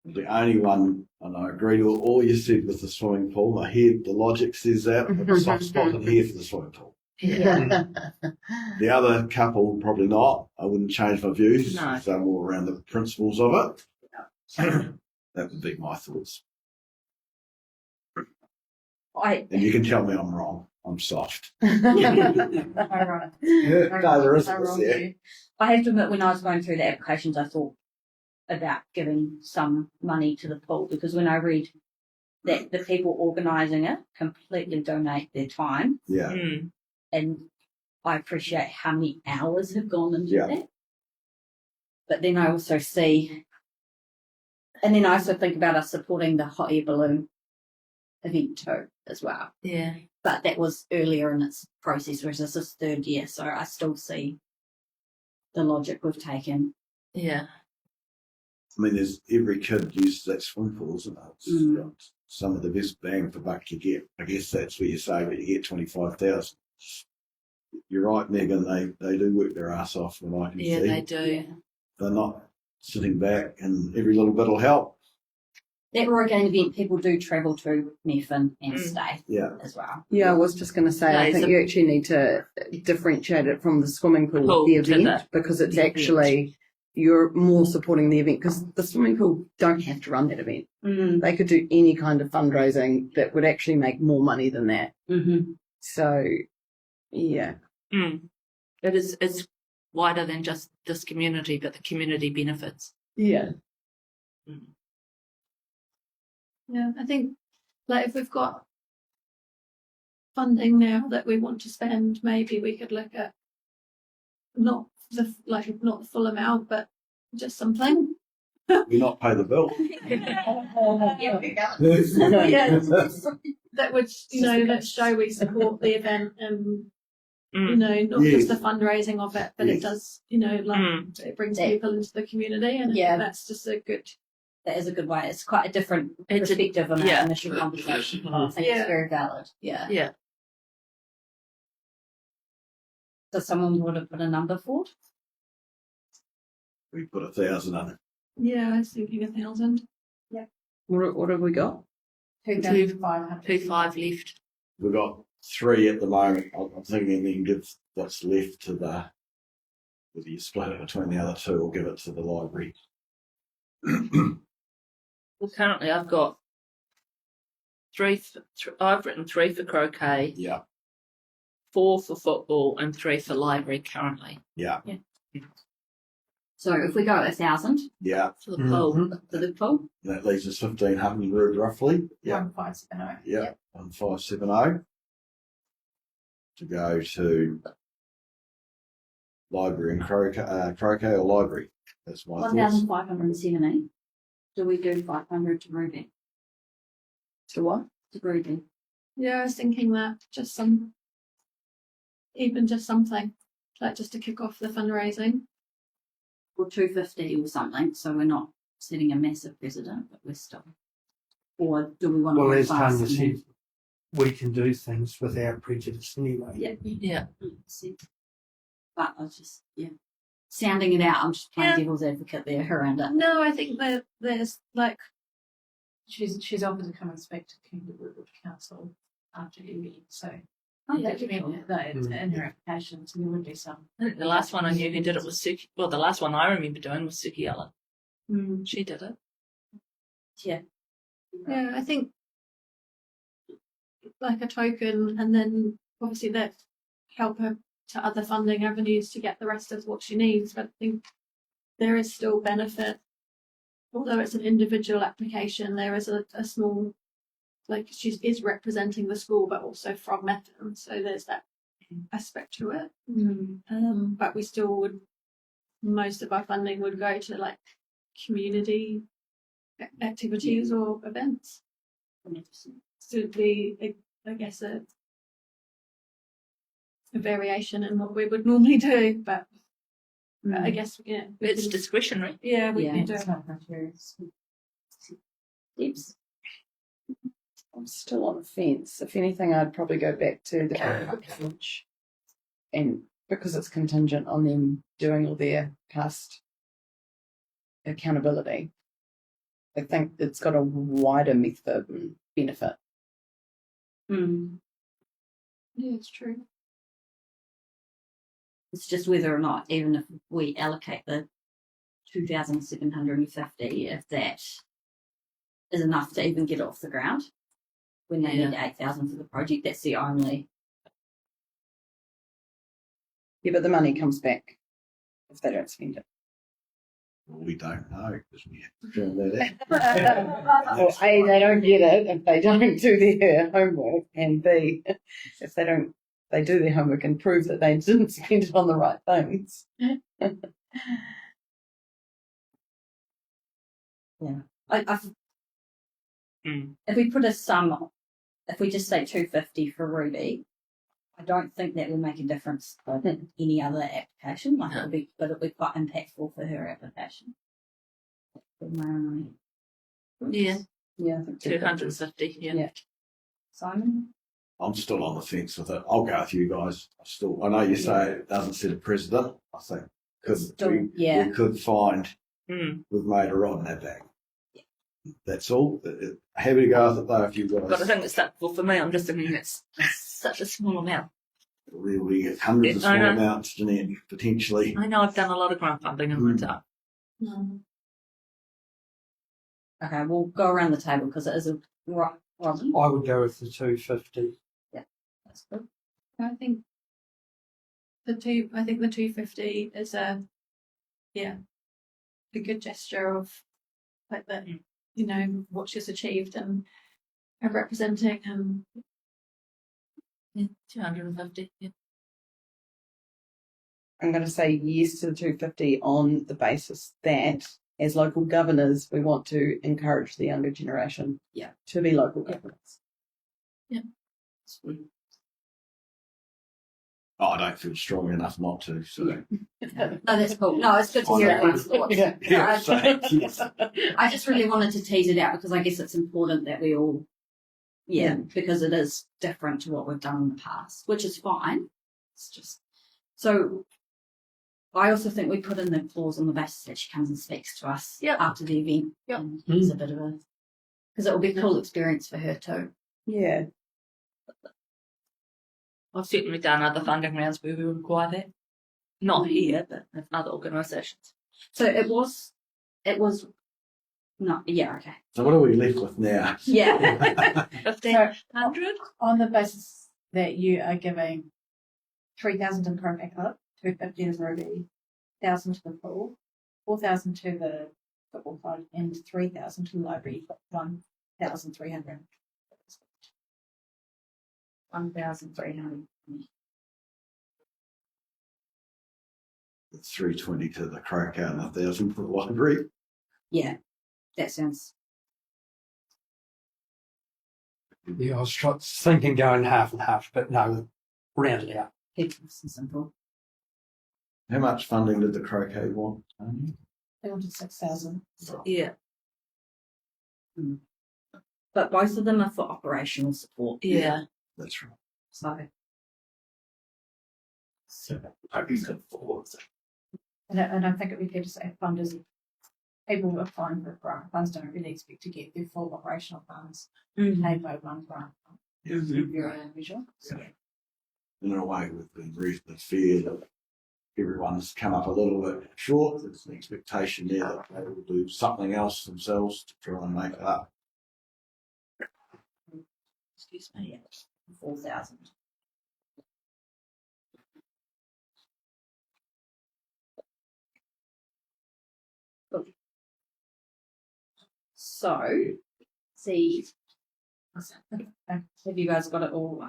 The only one, and I agree with all you said with the swimming pool. I hear the logic says that, but the soft spot in here for the swimming pool. Yeah. The other couple, probably not. I wouldn't change my views. No. Because they're more around the principles of it. That would be my thoughts. And you can tell me I'm wrong. I'm soft. Ironic. No, there isn't. Ironic. Yeah. I have to admit, when I was going through the applications, I thought about giving some money to the pool, because when I read that the people organising it completely donate their time, Yeah. Mm. and I appreciate how many hours have gone into Yeah. that. But then I also see, and then I also think about us supporting the hot air balloon event too, as well. Yeah. But that was earlier in its process, whereas this is third year, so I still see the logic we've taken. Yeah. I mean, there's every kid uses that swimming pool, isn't it? It's, Mm. some of the best bang for buck you get. I guess that's where you say that you get 25,000. You're right, Megan. They do work their ass off, and I can Yeah, see they do. they're not sitting back, and every little bit will help. That Oregon event, people do travel to Methven and Mm. stay Yeah. as well. Yeah, I was just going to say, No, I it's think a- you actually need to differentiate it from the swimming pool, Pool the to event, the- because it's the event. actually, you're more supporting the event, because the swimming pool don't have to run that event. Mm. They could do any kind of fundraising that would actually make more money than that. Mm-hmm. So, yeah. Mm. It's wider than just this community, but the community benefits. Yeah. Mm. Yeah, I think like if we've got funding now that we want to spend, maybe we could look at not the full amount, but just something. We not pay the bill. Yeah, we go. Yeah. That would, let's show we support the event and, Mm. not Yes. just the fundraising of it, but Yes. it does, Mm. it brings Yeah. people into the community, and Yeah. that's just a good. That is a good way. It's quite a different It's a- perspective on yeah. our initial conversation. I think Yeah. it's very valid. Yeah. Yeah. Does someone want to put a number for it? We put 1,000 on it. Yeah, I was thinking 1,000. What have we got? 2,500. 2.5 left. We've got 3 at the moment. I'm thinking you can give what's left to the, whether you split it between the other 2 or give it to the library. Well, currently I've got 3. I've written 3 for croquet, Yeah. 4 for football, and 3 for library currently. Yeah. So if we go 1,000 Yeah. For the pool. Mhm. for the pool, That leaves us 1,500 roughly. Yeah. 1,570. Yeah. 1,570 to go to library and croquet or library. That's my thoughts. 1,570. Do we do 500 to Ruby? To what? To Ruby. Yeah, I was thinking that just even just something, like just to kick off the fundraising. Or 250 or something, so we're not setting a massive precedent, but we're still. Or do we want to Well, go as fast Tanya and said, we can do things without prejudice anyway. Yeah. Yeah. But I was just, sounding it out. I'm just playing Yeah. devil's advocate there around it. No, I think that there's like, She's offered to come and speak to Community Board Council after the meeting, so Oh, that that's cool. it's in her application, so there would be some. I think the last one I knew who did it was Suki. Well, the last one I remember doing was Suki Ellen. Mm, She did it. yeah. yeah, I think like a token, and then obviously that help her to other funding avenues to get the rest of what she needs. But I think there is still benefit, although it's an individual application. There is a small, like she is representing the school, but also from Methven, so there's that aspect to it. But we still would, most of our funding would go to like community activities or events. So it'd be, I guess, a variation in what we would normally do, but I guess, we It's can- discretionary. we Yeah. can do It's it. not criteria. Tips. I'm still on the fence. If anything, I'd probably go back to the college, and because it's contingent on them doing all their past accountability, I think it's got a wider Methven benefit. Mm. Yeah, it's true. It's just whether or not, even if we allocate the 2,750, if that is enough to even get it off the ground when they need 8,000 for the project. That's the only. Yeah, but the money comes back if they don't spend it. We don't know because we have to turn that out. Well, A, they don't get it if they don't do their homework, and B, if they do their homework and prove that they didn't spend it on the right things. If we put a sum, if we just say 250 for Ruby, I don't think that will make a difference for any other application. Like it'll be quite impactful for her application. Yeah, Yeah, I think 250. Yeah. Simon? I'm still on the fence with it. I'll go with you guys. I know you say it doesn't set a precedent. I think because we could find we've made a rod in our back. That's all. Happy to go with it though if you guys. But I think it's that. Well, for me, I'm just thinking it's such a small amount. We get hundreds of small amounts, Jeanette, potentially. I know I've done a lot of grant funding in my time. Okay, we'll go around the table because it is a right. I would go with the 250. Yeah, that's good. I think the 250 is a good gesture of like that, you know, what she's achieved and representing him. Yeah, 250. Yeah. I'm going to say yes to the 250 on the basis that as local governors, we want to encourage the younger generation to be local governors. Yeah. Oh, I don't feel strong enough not to. So. No, that's cool. No, it's good to hear everyone's thoughts. I just really wanted to tease it out because I guess it's important that we all, because it is different to what we've done in the past, which is fine. It's just so. I also think we put in the clause on the basis that she comes and speaks to us after the event. Yep. It's a bit of a because it will be a cool experience for her too. Yeah. I've certainly done other funding rounds where we require that. Not here, but in other organisations. So it was not okay. So what are we left with now? Yeah. 1,500? On the basis that you are giving 3,000 to the Croquet Club, 250 to Ruby, 1,000 to the pool, 4,000 to the football club, and 3,000 to the library, 1,300. 1,300. 320 to the Croquet and 1,000 for the library. Yeah, that sounds. Yeah, I was thinking going half and half, but no, round it out. It's simple. How much funding did the Croquet want? They wanted 6,000. Yeah. But both of them are for operational support. Yeah. That's right. So And I think it would be fair to say funders, people who apply for grant funds don't really expect to get their full operational funds paid by one grant fund. Very unusual. In a way, we've been reasonably fair that everyone's come up a little bit short. There's an expectation there that they will do something else themselves to try and make it up. Excuse me. 4,000. So, see, have you guys got it all?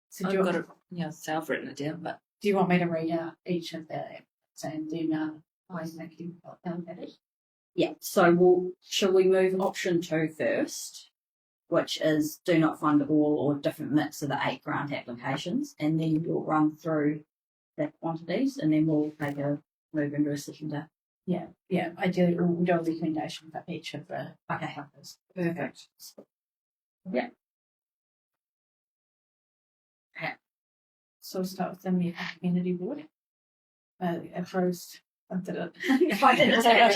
So I've got it, self written it down, but do you want me to read out each of the and the amount of ways that you allocated? Yeah, so shall we move option 2 first, which is do not fund all or different mix of the 8 grant applications, and then we'll run through the quantities, and then we'll take a move into a second. Yeah. Ideally, we'll do a recommendation for each of the funders. Perfect. Yeah. So we'll start with the Methven Community Board. Opposed I did it. I didn't say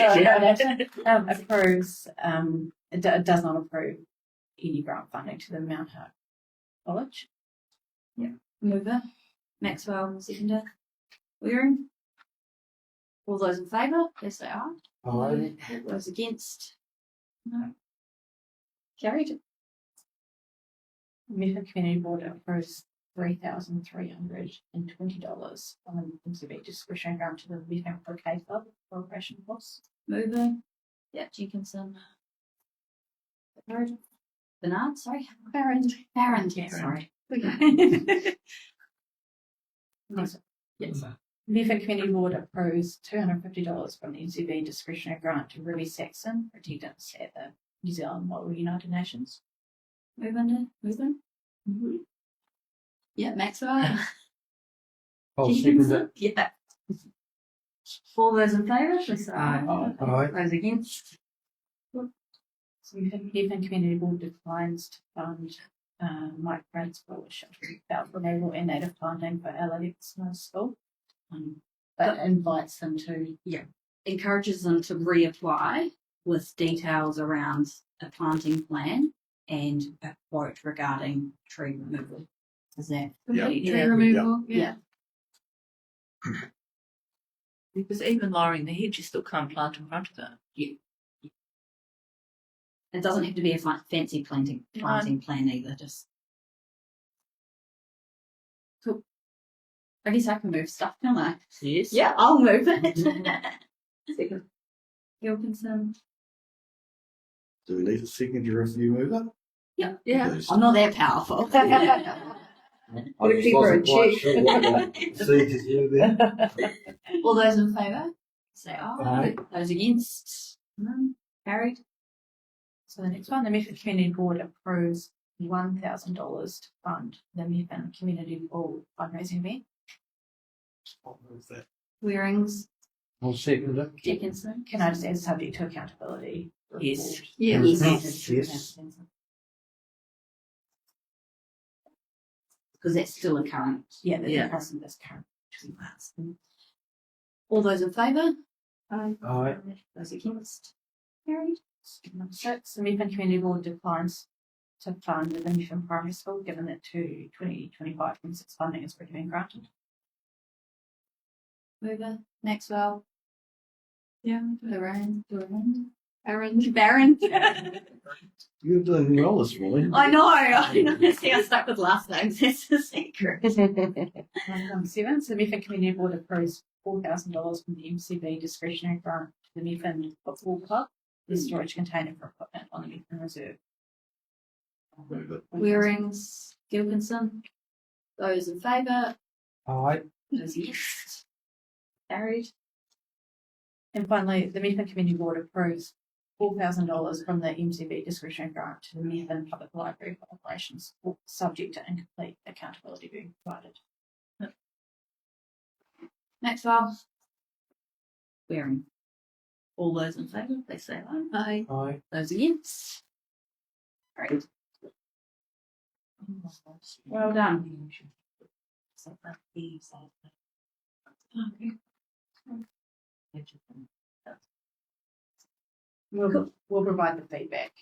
it. Approves, it does not approve any grant funding to the Mount Hart College. Mover, Maxwell, seconder. Wearing. All those in favour, please say aye. Aye. All those against? No. Carried. Methven Community Board approves $3,320 from the MCB discretionary grant to the Methven Croquet Club for operation costs. Mover. Yeah, Jenkinson. Bernard, sorry. Barron, yeah, sorry. Yes. Methven Community Board approves $250 from the MCB discretionary grant to Ruby Saxon for attendance at the New Zealand Model United Nations. Moving. Yeah, Maxwell. I'll second it. Yeah. All those in favour, please say aye. Aye. Those against? So Methven Community Board declines to fund Mike Grant's scholarship about renewable and native planting for Alex School, but invites them to Encourages them to reapply with details around a planting plan and a quote regarding tree removal. Is that Complete tree Yeah. removal. Yeah. Because even lowering the hedge, you still can't plant in front of it. It doesn't have to be a fancy planting plan either. Just cool. I guess I can move stuff, can't I? Yes. Yeah, I'll move it. Second. Gilkinson. Do we need a signature if you move it? Yeah. Please. I'm not that powerful. I just wasn't quite sure what the procedures were there. All those in favour, say aye. Aye. Those against, none. Carried. So the next one, the Methven Community Board approves $1,000 to fund the Methven Community Board fundraising event. I'll move that. Wearings, I'll second it. Dickinson. Can I just add subject to accountability? Yes. report? Yes. Because that's still a current. Yeah, there's Yeah. a person that's current. All those in favour? Aye. Those against? Carried. Number 6, the Methven Community Board declines to fund the Methven Primary School given that 2025-26 funding is already been granted. Mover, Maxwell. Yeah. Lorraine. Aaron. Barron. You're doing well this morning. I know. See, I stuck with last names. That's the secret. Number 7, so the Methven Community Board approves $4,000 from the MCB discretionary grant to the Methven Football Club, the storage container for equipment on the Methven Reserve. I'll move it. Wearings, Gilkinson. Those in favour? Aye. Those against? Carried. And finally, the Methven Community Board approves $4,000 from the MCB discretionary grant to the Methven Public Library for operations, subject to incomplete accountability being provided. Maxwell. Wearing. All those in favour, please say aye. Aye. Aye. Those against? Great. Well done. We'll provide the feedback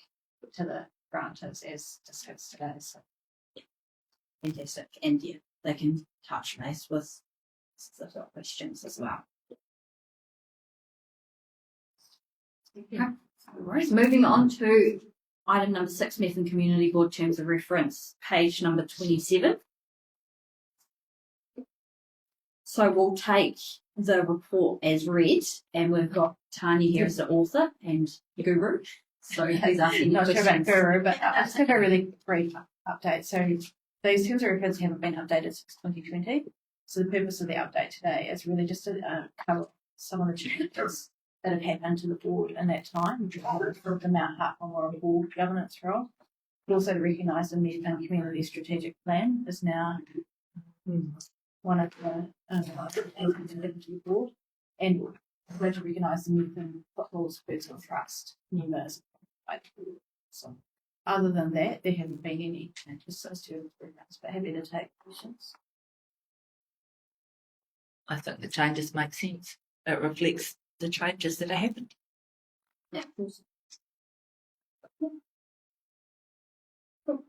to the grantors as discussed today. So. Fantastic. And yeah, they can touch base with specific questions as well. Okay. No worries. Moving on to item number 6, Methven Community Board Terms of Reference, page number 27. So we'll take the report as read, and we've got Tanya here as the author and Guru. So who's asking Not sure about questions? Guru, but I'll just give a really brief update. So those terms of reference haven't been updated since 2020. So the purpose of the update today is really just to cover some of the changes that have happened to the board in that time, for the Mount Hart Memorial Board governance role, but also to recognise the Methven Community Strategic Plan is now one of the board, and we're to recognise the Methven Football's Personal Trust members. So, other than that, there haven't been any changes as to programs, but happy to take questions. I think the changes make sense. it reflects the changes that are happening. Yeah.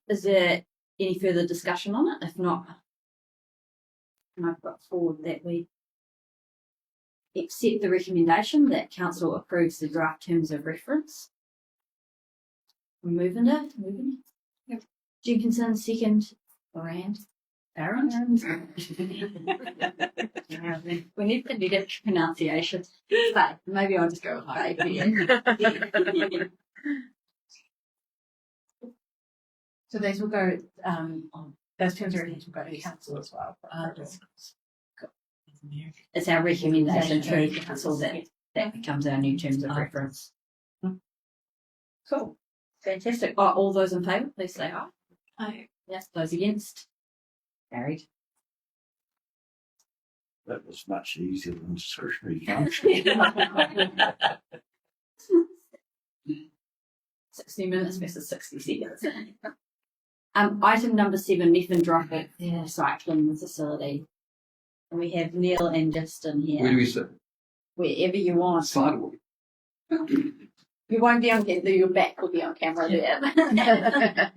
Is there any further discussion on it? If not, and I've got forward that we accept the recommendation that council approves the draft terms of reference. We're moving it. Yep. Jenkinson, second. Aaron. We need to do that pronunciation. But maybe I'll just go with baby. So these will go, those terms of reference will go to council as well. It's our recommendation to council that becomes our new terms of reference. Cool. Fantastic. All those in favour, please say aye. Aye. Yes, those against? Carried. That was much easier than discretionary function. 60 minutes versus 60 seconds. Item number 7, Methven Drop-Off Recycling Facility. And we have Neil and Justin here. Where do we sit? Wherever you want. Sidewalk. You won't be on camera, your back will be on camera there.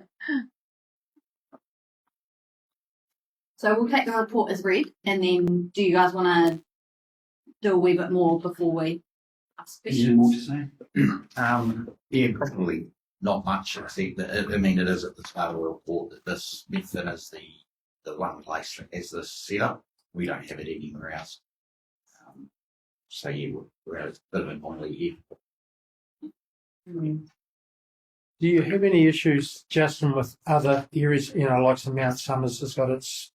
So we'll take the report as read, and then do you guys want to do a wee bit more before we ask Is there more to questions? say? Yeah, probably not much, except that it is at the start of the report that this Methven is the one place that has this set up. We don't have it anywhere else. So yeah, we're at a bit of an anomaly here. Do you have any issues, Justin, with other areas, like St Mount Summers has got its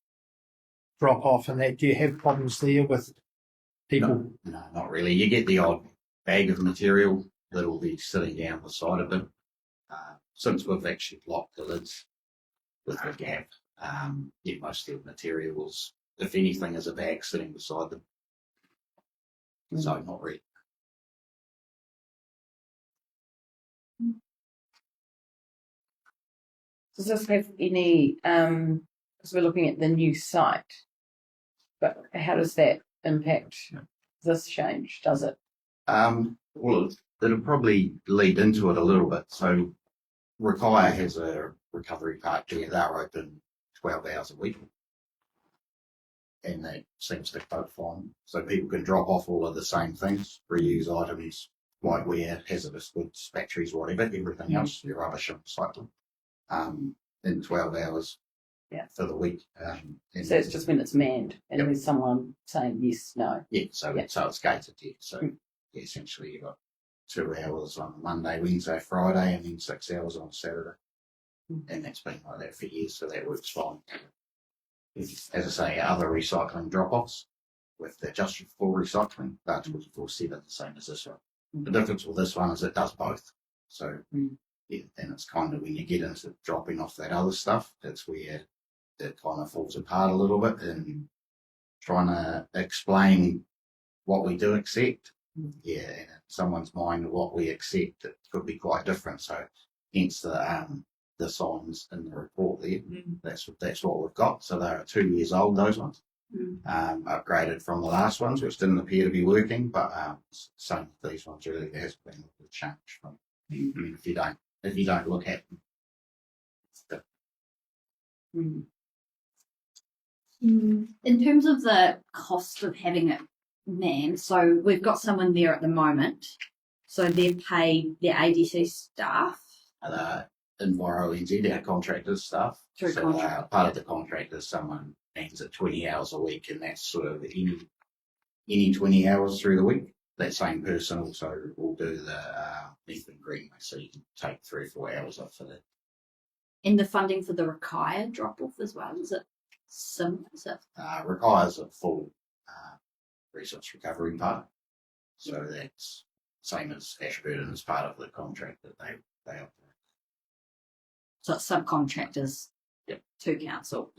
drop off and that? Do you have problems there with people? No, not really. You get the odd bag of material that will be sitting down the side of it. Since we've actually blocked the lids with the gap, most of the materials, if anything, is a bag sitting beside them. So not really. Does this have any, because we're looking at the new site, but how does that impact this change? Does it? Well, it'll probably lead into it a little bit. So Rakaya has a recovery park there. They're open 12 hours a week. And that seems to go fine. So people can drop off all of the same things, reuse items, whiteware, hazardous goods, batteries, whatever, everything else, your rubbish and recycling, in 12 hours for the week. So it's just when it's manned and Yep. there's someone saying yes, no. Yeah, so it's gated, yeah. So essentially you've got 2 hours on Monday, Wednesday, Friday, and then 6 hours on Saturday. And that's been like that for years, so that works fine. As I say, other recycling drop-offs with the just for recycling, that's 24/7, the same as this one. The difference with this one is it does both. So yeah, then it's kind of when you get into dropping off that other stuff, that's where it kind of falls apart a little bit and trying to explain what we do accept. Yeah, and in someone's mind, what we accept, it could be quite different. So hence the signs in the report there. That's what we've got. So they're 2 years old, those ones. Upgraded from the last ones, which didn't appear to be working, but some of these ones really there has been a change from. I mean, if you don't look at them. In terms of the cost of having it manned, so we've got someone there at the moment, so they've paid their ADC staff. Enviro NZ, our contractors staff. Through So contract. part of the contract is someone means at 20 hours a week, and that's sort of any 20 hours through the week. That same person also will do the Methven Greenway, so you can take 3 or 4 hours off for that. And the funding for the Rakaya drop-off as well, is it similar? Is it? Requires a full resource recovery part, so that's same as Ashburton as part of the contract that they operate. So it's subcontractors to council,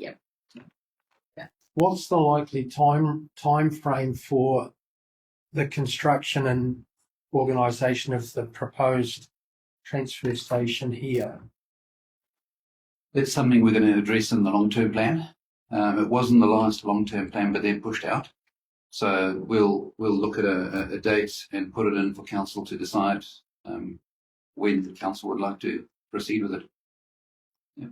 What's the likely time frame for the construction and organisation of the proposed transfer station here? That's something we're going to address in the long-term plan. It wasn't the last long-term plan, but they're pushed out. So we'll look at a date and put it in for council to decide when the council would like to proceed with it.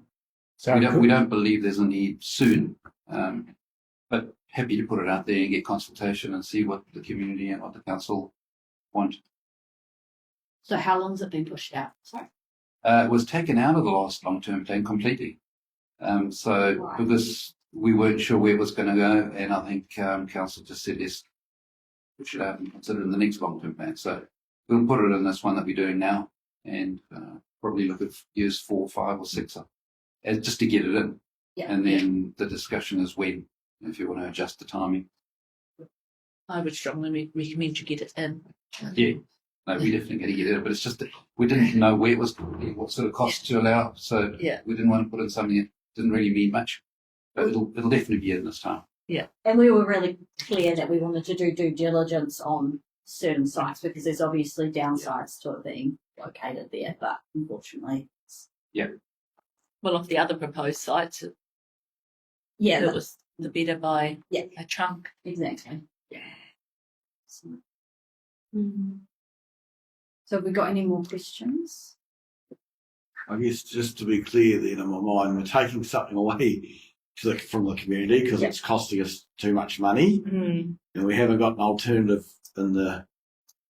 So We don't believe there's a need soon, but happy to put it out there and get consultation and see what the community and what the council want. So how long's it been pushed out? Sorry. It was taken out of the last long-term plan completely. So Right. because we weren't sure where it was going to go, and I think council just said yes, we should have it considered in the next long-term plan. So we'll put it in this one that we're doing now, and probably look at years 4, 5, or 6, just to get it in. Yeah. And then the discussion is when, if you want to adjust the timing. I would strongly recommend you get it in. Yeah. No, we definitely got to get it in, but it's just that we didn't know where it was going to be, what sort of costs to allow. So Yeah. we didn't want to put in something that didn't really mean much. But it'll definitely be in this time. And we were really clear that we wanted to do due diligence on certain sites because there's obviously downsides to it being located there, but unfortunately, Well, of the other proposed sites, yeah, it was the better by Yeah. a chunk. exactly. Yeah. So have we got any more questions? I guess just to be clear then in my mind, we're taking something away from the community because it's costing us too much money, and we haven't got an alternative in the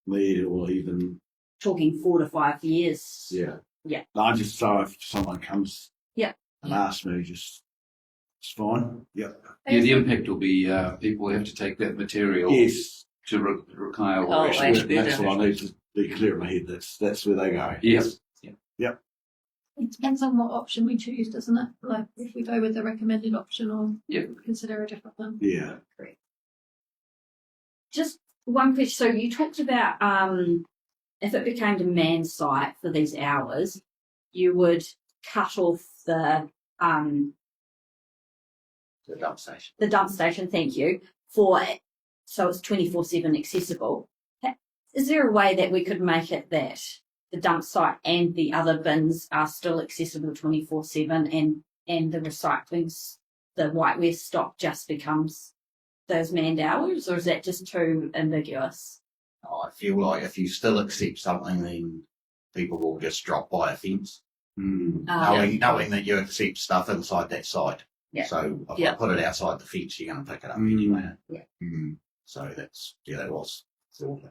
media or even. Talking 4 to 5 years. Yeah. Yeah. No, I just so if someone comes Yeah. and asks me, just it's fine. Yep. Yeah, the impact will be people have to take that material Yes. to Rukaya Oh, or actually, That's what I need to be clear in my head. That's where they go. Yes. It depends on what option we choose, doesn't it? Like if we go with the recommended option or consider a different one. Yeah. Just one question. So you talked about if it became a manned site for these hours, you would cut off the dump station. the dump station. Thank you so it's 24/7 accessible. Is there a way that we could make it that the dump site and the other bins are still accessible 24/7, and the recycling's the whiteware stock just becomes those manned hours, or is that just too ambiguous? I feel like if you still accept something, then people will just drop by a fence, knowing that you accept stuff inside that site. Yeah. So if I put it outside the fence, you're going to pick it up anyway. Yeah. So that was thought.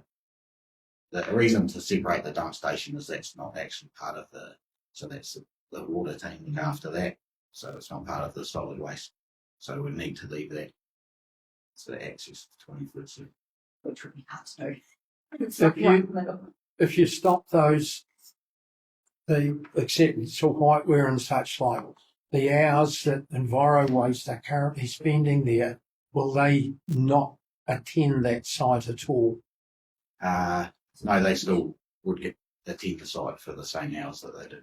The reason to separate the dump station is that's not actually part of that's the water team look after that. So it's not part of the solid waste. So we need to leave that. So access to 24/7. Which would be hard to do. It's If like right in the middle. if you stop the acceptance of whiteware and such like, the hours that Enviro Waste are currently spending there, will they not attend that site at all? No, they still would attend the site for the same hours that they do.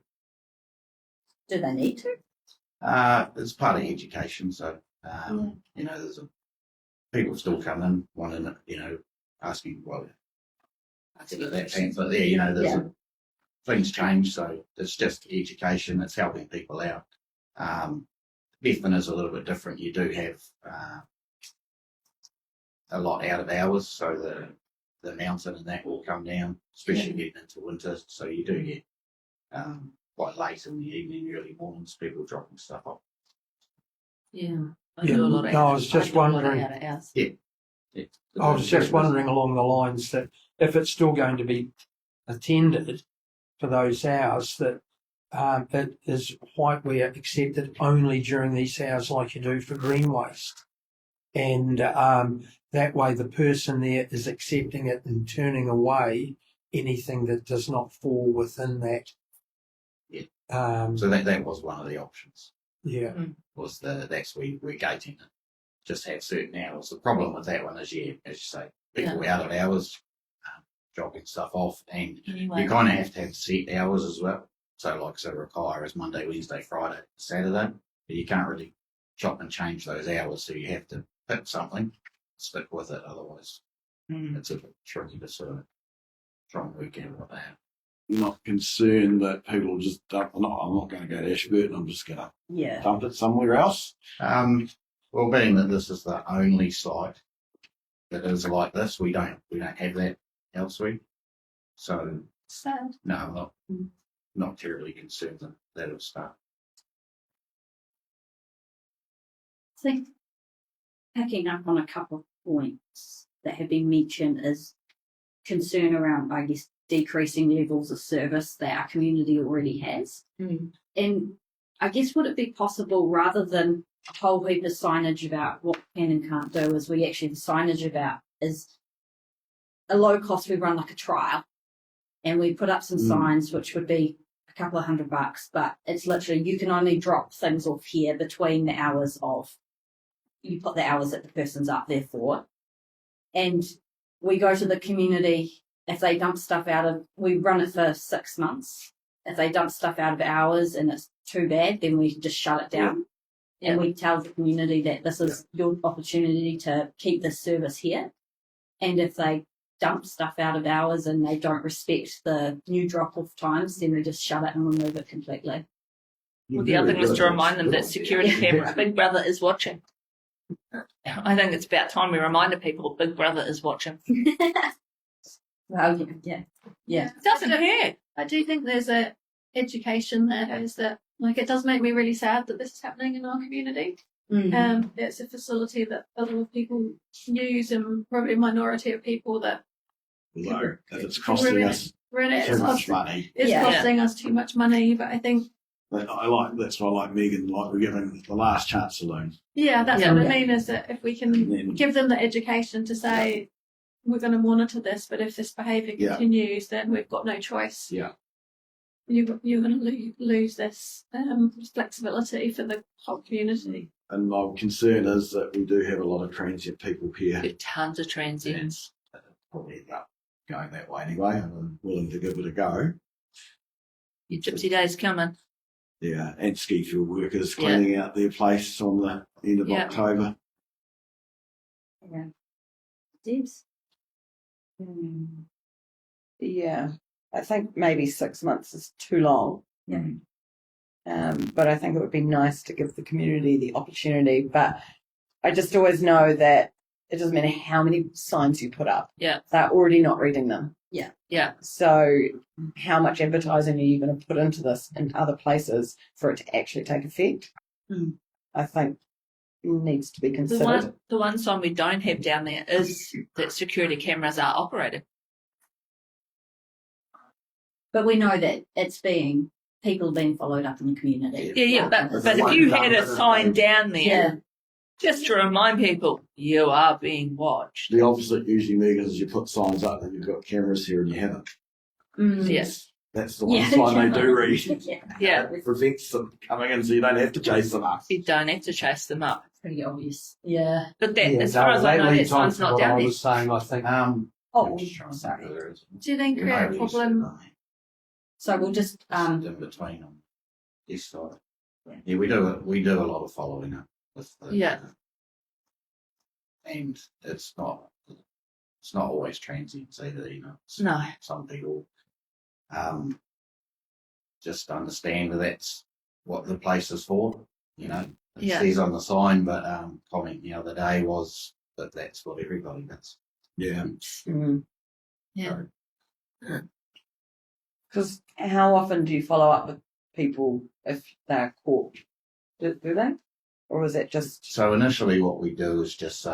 Do they need to? It's part of education, so there's people still come in wanting, asking, well, that pamphlet there, there's things change, so it's just education. It's helping people out. Methven is a little bit different. You do have a lot out of hours, so the mountain and that will come down, especially getting into winter. So you do get quite late in the evening, early mornings, people dropping stuff off. Yeah. I do a lot of No, I was just wondering. out of hours. I was just wondering along the lines that if it's still going to be attended for those hours, that it is whiteware accepted only during these hours like you do for green waste. And that way the person there is accepting it and turning away anything that does not fall within that. So that was one of the options. Yeah. Was that's we're gating it. Just have certain hours. The problem with that one is, as you say, people out of hours, dropping stuff off, and Anyway. you kind of have to have set hours as well. So require is Monday, Wednesday, Friday, Saturday, but you can't really chop and change those hours, so you have to pick something, stick with it. Otherwise, it's a bit tricky to sort of try and work out what they have. Not concerned that people just dump. I'm not going to go to Ashburton. I'm just going to dump it somewhere else. Well, being that this is the only site that is like this. We don't have that elsewhere. So Sad. no, I'm not terribly concerned that that'll start. I think picking up on a couple of points that have been mentioned is concern around, I guess, decreasing levels of service that our community already has. And I guess would it be possible, rather than a whole heap of signage about what can and can't do, is we actually, the signage about is a low cost, we run like a trial and we put up some signs, which would be a couple of $100, but it's literally, you can only drop things off here between the hours of, you put the hours that the person's up there for. And we go to the community, if they dump stuff out of, we run it for 6 months. If they dump stuff out of hours and it's too bad, then we just shut it down. And we tell the community that this is your opportunity to keep this service here. And if they dump stuff out of hours and they don't respect the new drop-off times, then we just shut it and remove it completely. Well, the other thing is to remind them that security camera, Big Brother is watching. I think it's about time we reminded people Big Brother is watching. Well, yeah. It Doesn't care. I do think there's a education there, is that, like, it does make me really sad that this is happening in our community. It's a facility that a lot of people use, and probably a minority of people that Although if it's costing us really too much money. it's costing us too much money. But I think But that's why I like Megan, like we're giving the last chance saloon. that's Yeah. what I mean, is that if we can Then- give them the education to say we're going to monitor this, but if this behaviour Yeah. continues, then we've got no choice. Yeah. You're going to lose this flexibility for the whole community. And my concern is that we do have a lot of transient people here. There are tons of transients. And probably end up going that way anyway, and I'm willing to give it a go. Your gypsy day's coming. Yeah, and ski field workers cleaning out their place on the end of October. Yeah. Debs? Yeah, I think maybe 6 months is too long. Yeah. But I think it would be nice to give the community the opportunity. But I just always know that it doesn't matter how many signs you put up. Yeah. They're already not reading them. Yeah. So how much advertising are you going to put into this in other places for it to actually take effect? I think needs to be considered. The one sign we don't have down there is that security cameras are operated. But we know that it's people being followed up in the community. Yeah, but if you had a sign down there, just to remind people, you are being watched. The opposite usually, Megan, is you put signs up that you've got cameras here and you haven't. Yes. That's the one sign they do read. Yeah. It prevents them coming in so you don't have to chase them up. You don't have to chase them up. Pretty obvious. Yeah. But that, as far as I know, that sign's not down I there. was saying, I think. I'm Oh, just trying to sorry. think whether it's- Do you then create a problem? So we'll just in between on this side. Yeah, we do a lot of following up with the, and it's not always transient either, you know. No. Some people just understand that that's what the place is for, you know. It says on the sign, but comment the other day was that that's what everybody does. Yeah. Yeah. Because how often do you follow up with people if they're caught? Do they? Or is it just... So initially what we do is just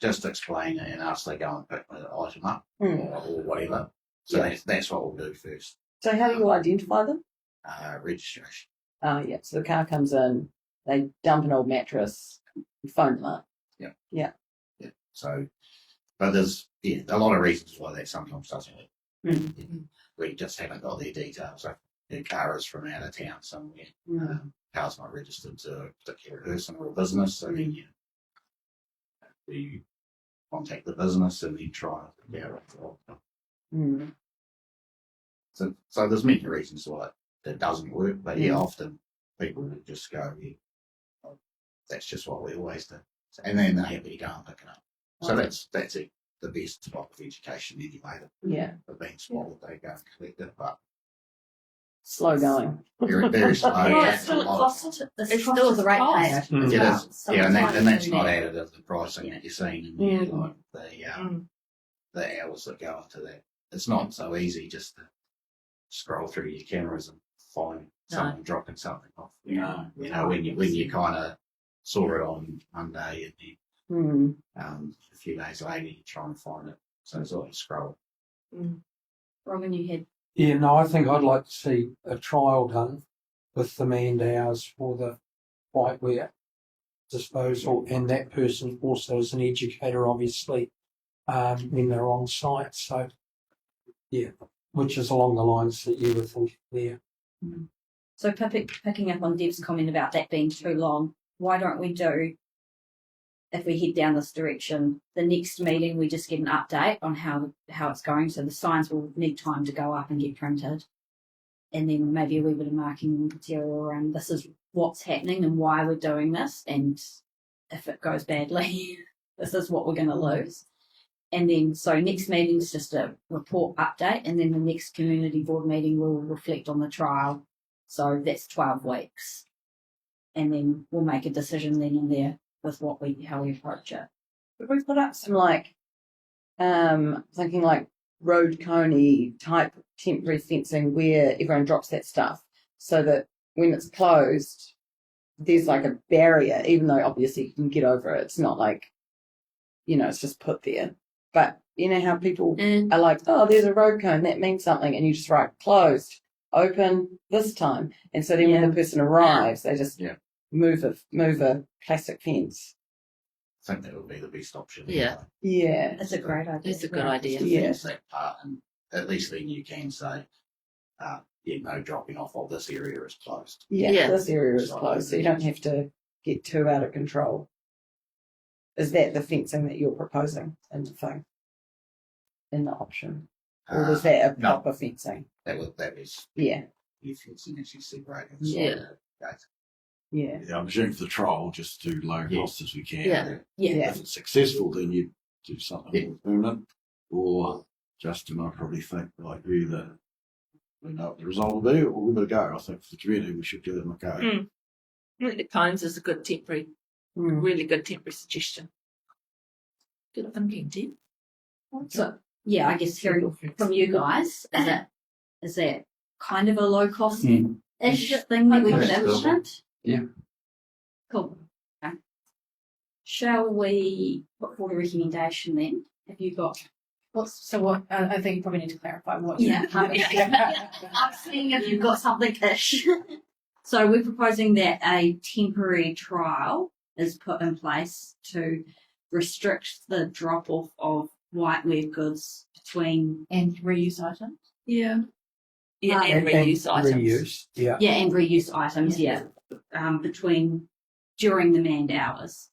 explain it and ask they go and pick the item up or whatever. So that's what we'll do first. So how do you identify them? Registration. Yeah. So the car comes in, they dump an old mattress, you phone them up. Yeah. So, but there's a lot of reasons why that sometimes doesn't work. We just haven't got their details. So their car is from out of town somewhere. Car's not registered to a particular person or a business. So then we contact the business and then try and figure out. So there's many reasons why it doesn't work, but often people will just go, that's just what we always do. And then they're happy to go and pick it up. So that's it, the best type of education anyway. Yeah. For being spotted, they go and collect it. But slow going. Very slow. Well, Takes it's a still a lot. cost, it's It's cost still to the ratepayer. cost. as It well. is. So Yeah, and, it's and that's like- not added as the pricing that you're seeing in there, Mm. like the hours that go into that. It's not so easy just to scroll through your cameras and find No. someone dropping something off. You know, when you kind of saw it on Monday and then a few days later you try and find it. So it's all you scroll. Robin, you had Yeah, no, I think I'd like to see a trial done with the manned hours for the whiteware disposal, and that person also is an educator, obviously, when they're on site. So, yeah, which is along the lines that you were thinking there. So picking up on Deb's comment about that being too long, why don't we do, if we head down this direction, the next meeting we just get an update on how it's going. So the signs will need time to go up and get printed. And then maybe a wee bit of marking material around this is what's happening and why we're doing this. And if it goes badly, this is what we're going to lose. And then, so next meeting's just a report update. And then the next community board meeting will reflect on the trial. So that's 12 weeks. And then we'll make a decision then and there with how we approach it. But we put up some thinking like road coney type temporary fencing where everyone drops that stuff so that when it's closed, there's like a barrier, even though obviously you can get over it. It's not like, it's just put there. But you know how people are like, oh, there's a road cone, that means something. And you just write closed, open this time. And so then when the person arrives, they just move a plastic fence. I think that would be the best option. Yeah. Yeah. That's a great idea. It's a good idea. Yeah. Fence that part, and at least then you can say, no dropping off of this area is closed. Yeah. This area is closed, so you don't have to get too out of control. Is that the fencing that you're proposing in the thing? In the option? Or was that a No. proper fencing? That was Yeah. your fencing as you separated. Yeah. Yeah. Yeah, I'm assuming for the trial, just do low cost as we can. Yeah. Yeah. If it's successful, then you do something more permanent. Or Justin, I probably think like you that we know what the result will be, or we're going to go. I think for the community, we should give them a go. The cones is a good temporary, really good temporary suggestion. Good thinking, Deb. So, yeah, I guess hearing from you guys, is that kind of a low cost ish thing that we could Yeah. implement? Yeah. Cool. Okay. Shall we put forward a recommendation then? Have you got? What I think you probably need to clarify what. I'm seeing if you've got something ish. So we're proposing that a temporary trial is put in place to restrict the drop off of whiteware goods between And reuse items. Yeah. Yeah, and reuse items. Reuse, yeah. and reuse items, between during the manned hours.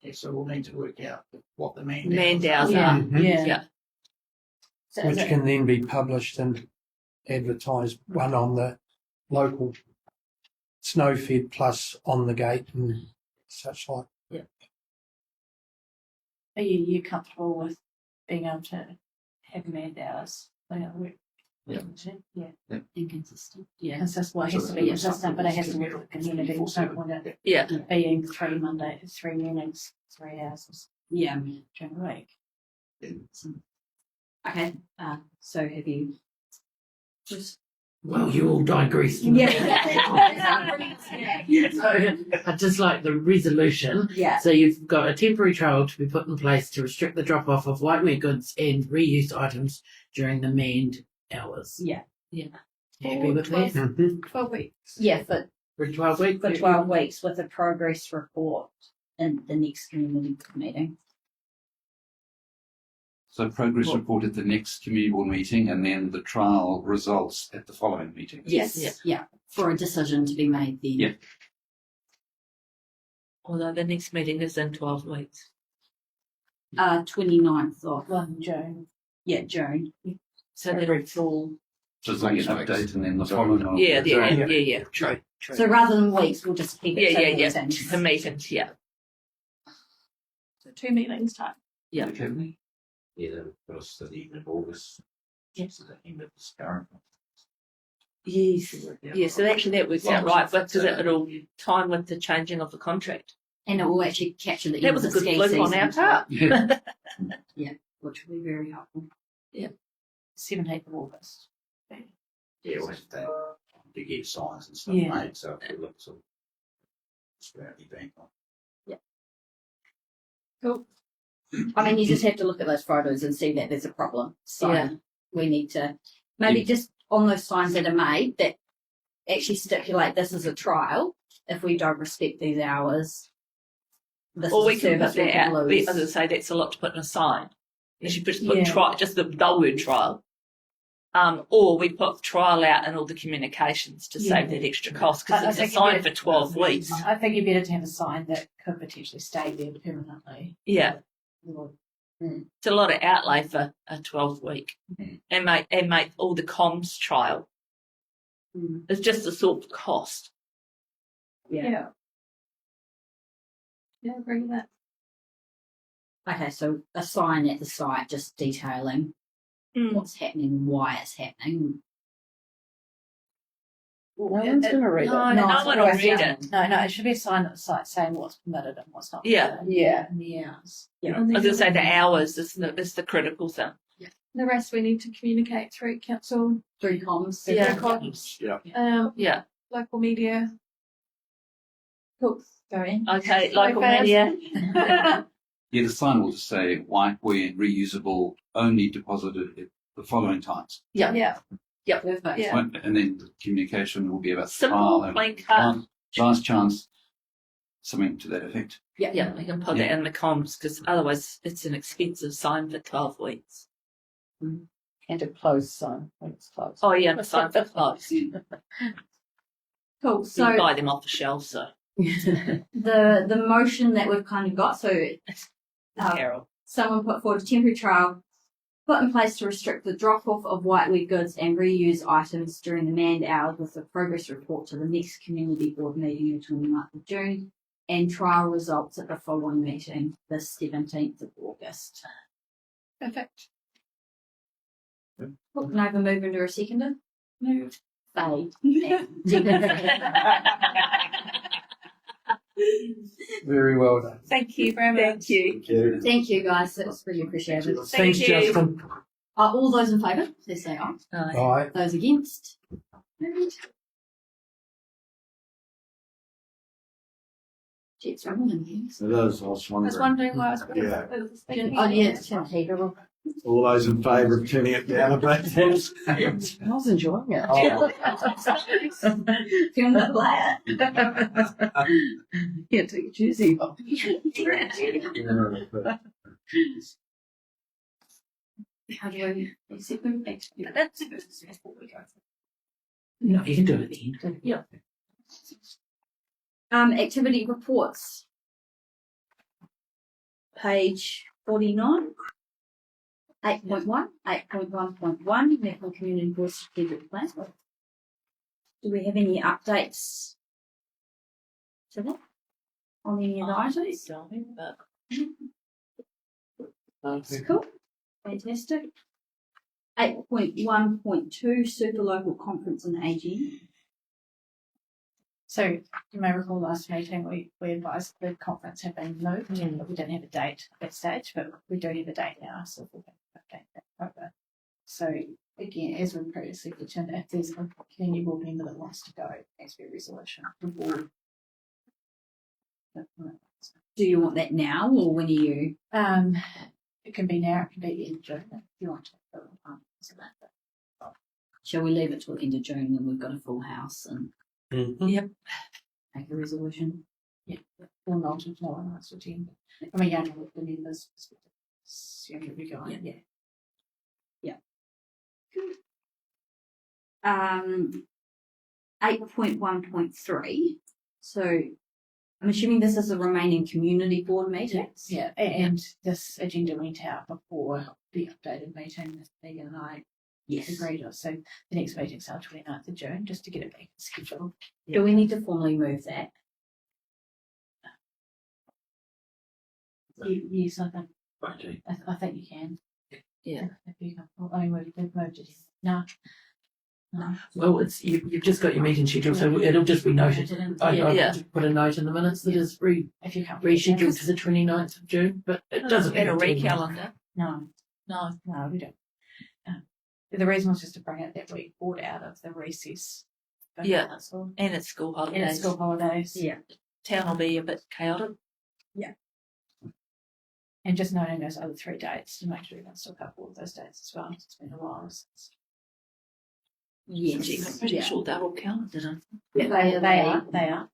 Yeah, so we'll need to work out what the Manned hours Yeah. are. Mhm. Yeah. So is Which it- can then be published and advertised, one on the local Snowfed plus on the gate and such like. Are you comfortable with being able to have manned hours? Yeah. Inconsistent. It's just what has to be consistent, but it has to work with the community. We don't want it Yeah. being 3 Mondays, 3 mornings, 3 hours Yeah. during the week. Okay. So have you just Well, you all digress. So I just like the resolution. Yeah. So you've got a temporary trial to be put in place to restrict the drop-off of whiteware goods and reuse items during the manned hours. Yeah. Happy with that? Mhm. 12 weeks. Yeah, for For 12 weeks? 12 weeks with a progress report in the next community meeting. So progress report at the next community board meeting, and then the trial results at the following meeting. Yes. Yeah. For a decision to be made then. Yeah. Although the next meeting is in 12 weeks. 29th of 1 June. June. So then fall. So it's like an update and then the following. Yeah. True. So rather than weeks, we'll just keep it to meetings. The meetings, yeah. So 2 meetings time. Yeah. Okay. Yeah, that was the end of August. Yes. So the end of this current. Yes. Yeah, so actually that works out right because it'll time with the changing of the contract. And it will actually capture the That end was a of the good ski fluke on season our as well, part. which will be very helpful. 17th of August. Yeah, with that, to get signs and stuff Yeah. made, so it looks all. Throughout the bank. Cool. I mean, you just have to look at those photos and see that there's a problem. So Yeah. we need to maybe just on those signs that are made that actually stipulate this is a trial. If we don't respect these hours, this Or we is a can put service we that can out. lose. As I say, that's a lot to put in a sign. You should just put Yeah. just the word trial. Or we put trial out in all the communications to save that extra cost I because it's a think sign you for get- 12 weeks. I think you're better to have a sign that could potentially stay there permanently. Yeah. Or- It's a lot of outlay for a 12-week. Mm. And make all the comms trial. Mm. It's just a sort of cost. Yeah. Yeah, I agree with that. Okay, so a sign at the site just detailing what's happening, why it's happening. No one's going to read No, it. no it's one will always read down. it. No, it should be a sign at the site saying what's permitted and what's not. Yeah. permitted. Yeah. And the hours. Yeah. I was going to say the hours is the critical thing. The rest we need to communicate through council, Through comms. Yeah. through comms, Yeah. Yeah. local media. Cool. Going. Okay, So local fast. media. Yeah, the sign will just say whiteware reusable only deposited at the following times. Yeah. Perfect. Yeah. And then the communication will be about Simple, trial and plain cut. last chance, something to that effect. Yeah, we can put that in the comms because otherwise it's an expensive sign for 12 weeks. And a closed sign when it's closed. Oh yeah, the sign for clothes. Cool. So you So buy them off the shelf, so the motion that we've kind of got, so Carol. someone put forward a temporary trial put in place to restrict the drop-off of whitewear goods and reuse items during the manned hours with a progress report to the next community board meeting on 29th of June and trial results at the following meeting, the 17th of August. Perfect. Cool. Can I have a move into a seconder? Moved. Fade. Very well done. Thank you very much. Thank you. Okay. Thank you guys, that's really appreciated. Thanks, you. Justin. All those in favour, please say aye. Aye. Those against? Gee, it's rolling here. It is, I was I was wondering. wondering why I was Yeah. Oh, yeah, it's turned heater. All those in favour of turning it down a bit? I was enjoying it. Oh. Feeling the glare. Yeah, take your jersey off. How do I accept them? That's No, you can do it at the end. Yeah. Activity reports. Page 49. 8.1, 8.1.1, Methven Community Board Strategic Plan. Do we have any updates to that? On any of the items? That's cool. Fantastic. 8.1.2, Super Local Conference and AGM. So you may recall last meeting we advised the conference had been moved, but we didn't have a date at that stage, but we do have a date now, so we'll update that over. So again, as we previously mentioned, if there's a community board member that wants to go, it has to be a resolution. The board. Do you want that now or when are you? It can be now, it can be in June if you want to. Shall we leave it till the end of June when we've got a full house and Yep. make a resolution? Yeah, or not if no one wants to attend. I mean, yeah, with the members. So you'll be going, yeah. 8.1.3. So I'm assuming this is the remaining community board meetings. Yeah, and this agenda went out before the updated meeting that Megan and I agreed on. So the next meeting's on 29th of June, just to get it back in schedule. Do we need to formally move that? Yes, I think Okay. I think you can. Yeah. If you can. I mean, we've moved it. No. Well, you've just got your meeting schedule, so it'll just be noted. I Yeah. just put a note in the minutes that is If you can't rescheduled to the 29th of June, but it doesn't Better matter. re-calendar. No, No. no, we don't. The reason was just to bring it that we bought out of the recess. Yeah. Council. And it's school holidays. And it's school holidays. Yeah. Town will be a bit chaotic. And just noting those other 3 dates to make sure we can still cover all of those dates as well. It's been a while since. Yes. Gee, I'm pretty sure they're all calendared in. Yeah, they are.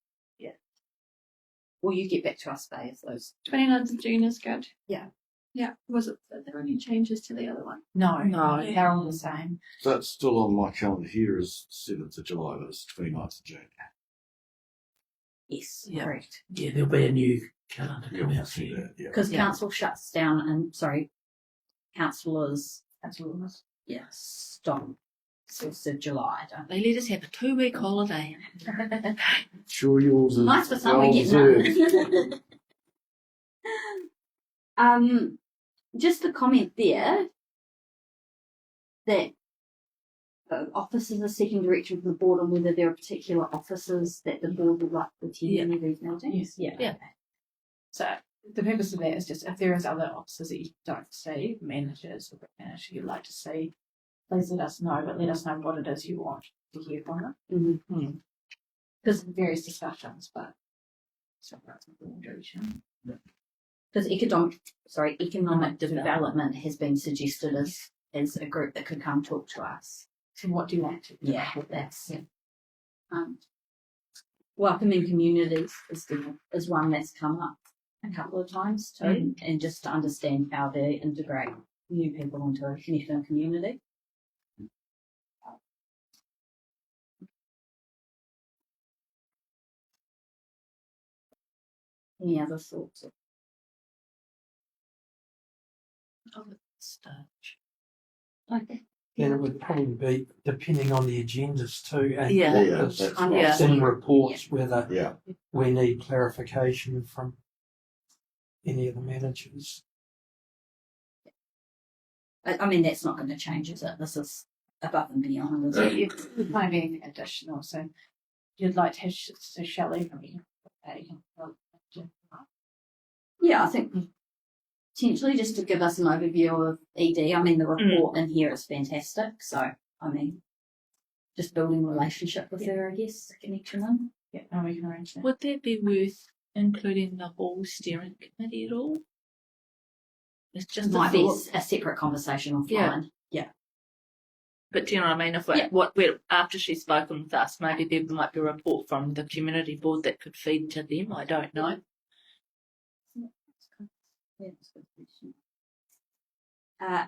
Or you get back to us, Faye, if those. 29th of June is good. Yeah. Yeah. Was it? Are there any changes to the other one? No, No. they're all the same. So it's still on my calendar here as 7th of July, but it's 29th of June. Yes, Yeah. correct. Yeah, there'll be a new calendar You'll come out see here. that, yeah. Because Yeah. council shuts down and, councillors, That's all. stop 6th of July, don't They let us have a 2-week holiday. Sure, yours is Nice for some, well we get deserved. none. Just a comment there that officers are seeking direction from the board on whether there are particular officers that the board would like to attend any of these meetings. Yes. Yeah. So the purpose of that is just if there is other officers that you don't see, managers or managers you'd like to see, please let us know, but let us know what it is you want to hear from them. Mm-hmm. There's various discussions, but so that's what we'll do, shall we? Because economic development has been suggested as a group that could come talk to us. So what do you want to do? Yeah, that's welcoming communities is one that's come up a couple of times too, and just to understand how they integrate new people into a Methven community. Any other thoughts? Okay. Then it would probably be depending on the agendas too, and Yeah. Yeah, it's that's Yeah. in reports whether Yeah. we need clarification from any of the managers. I mean, that's not going to change, is it? This is above and beyond, So isn't it? you might be anything additional. So you'd like to have so Shelley from you. Yeah, I think potentially just to give us an overview of ED. I mean, the report in here is fantastic. So, I mean, just building a relationship with her, I guess, the connection in. Yeah, and we can arrange that. Would that be worth including the whole steering committee at all? It's just a Might be thought. a separate conversation offline. Yeah. But do you know what I mean? If Yeah. after she's spoken with us, maybe there might be a report from the community board that could feed to them. I don't know.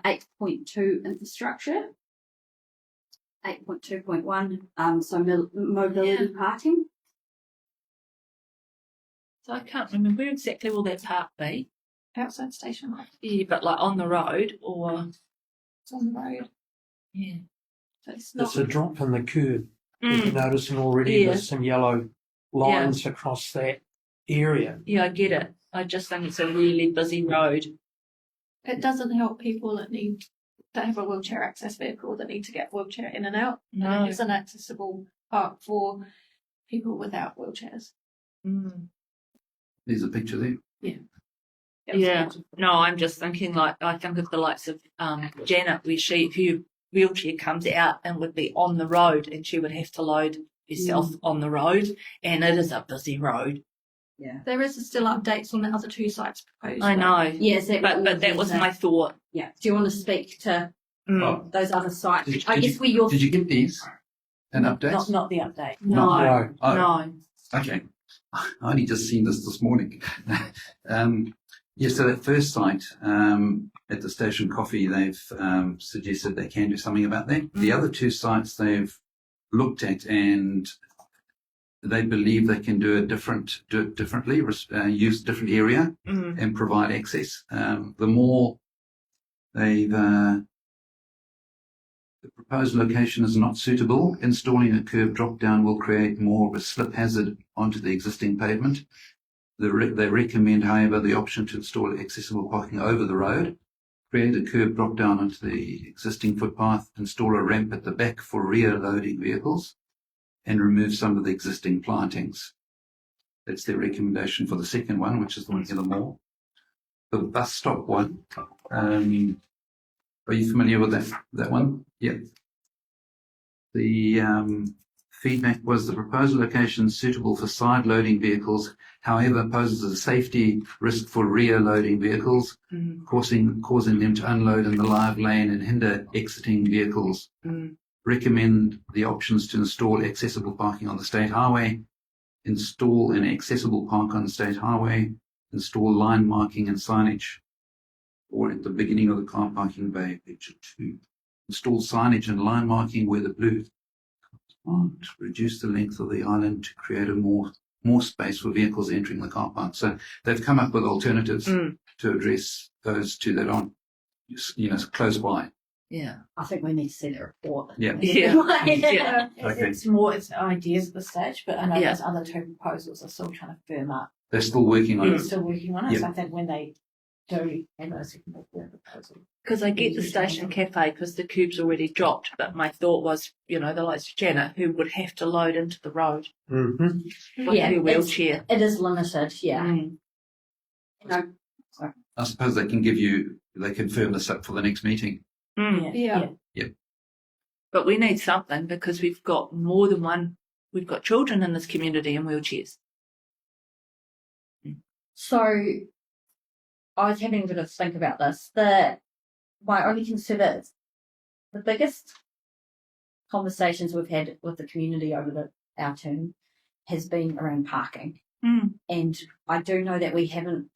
8.2 infrastructure. 8.2.1, so mobility parking. So I can't remember where exactly will that park be. Outside station. Yeah, but like on the road or It's on the road. yeah. So it's not. It's a drop in the curb. If you're Mm, noticing already, Yeah. there's some yellow lines across that area. yeah, I get it. I just think it's a really busy road. It doesn't help people that have a wheelchair access vehicle that need to get wheelchair in and out. No. It's an accessible park for people without wheelchairs. Mm. There's a picture there. Yeah. No, I'm just thinking like I think of the likes of Janet, where her wheelchair comes out and would be on the road, and she would have to load herself on the road, and it is a busy road. Yeah. There is still updates on the other 2 sites proposed. I know, Yes, but that was my thought. Yeah. Do you want to speak to Mm. those other sites? Did- I did guess where you're. Did you get these? An update? Not the update. No, No. Oh. no. Okay. I only just seen this morning. So that first site at the Station Coffee, they've suggested they can do something about that. The other 2 sites they've looked at and they believe they can do it differently, use a different area Mm. and provide access. The more they've the proposed location is not suitable. Installing a curb drop down will create more of a slip hazard onto the existing pavement. They recommend, however, the option to install accessible parking over the road, create a curb drop down onto the existing footpath, install a ramp at the back for rear loading vehicles, and remove some of the existing plantings. That's their recommendation for the second one, which is the one in the mall. The bus stop one, are you familiar with that one? Yep. The feedback was the proposed location suitable for side loading vehicles, however, poses a safety risk for rear loading vehicles, causing them to unload in the live lane and hinder exiting vehicles. Recommend the options to install accessible parking on the state highway, install an accessible park on the state highway, install line marking and signage, or at the beginning of the car parking bay, picture 2. Install signage and line marking where the blue reduce the length of the island to create a more space for vehicles entering the car park. So they've come up with alternatives to address those two that aren't, close by. Yeah. I think we need to see the report. Yeah. Yeah. Okay. It's ideas at this stage, but I know those other two proposals are still trying to firm up. They're still working on They're it. still working on it. Yeah. So I think when they do have a second proposal. Because I get the station cafe because the cube's already dropped, but my thought was, the likes of Janet, who would have to load into the road Mm-hmm. with Yeah, her wheelchair. It is limited, yeah. I suppose they can firm this up for the next meeting. Yeah. But we need something because we've got more than one. We've got children in this community in wheelchairs. So I was having a bit of think about this. My only concern is the biggest conversations we've had with the community over our term has been around parking. And I do know that we haven't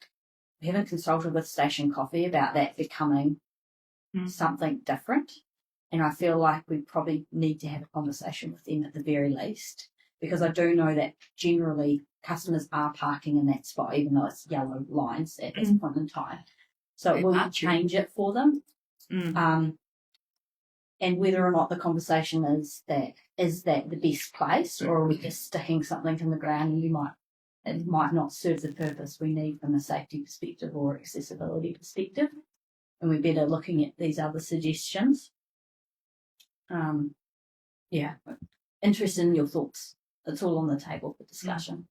consulted with Station Coffee about that becoming something different. And I feel like we probably need to have a conversation with them at the very least, because I do know that generally customers are parking in that spot, even though it's yellow lines at this point in time. So They will we are. change it for them? And whether or not the conversation is that the best place, or are we just sticking something in the ground and it might not serve the purpose we need from a safety perspective or accessibility perspective, and we're better looking at these other suggestions. Interested in your thoughts. It's all on the table for discussion.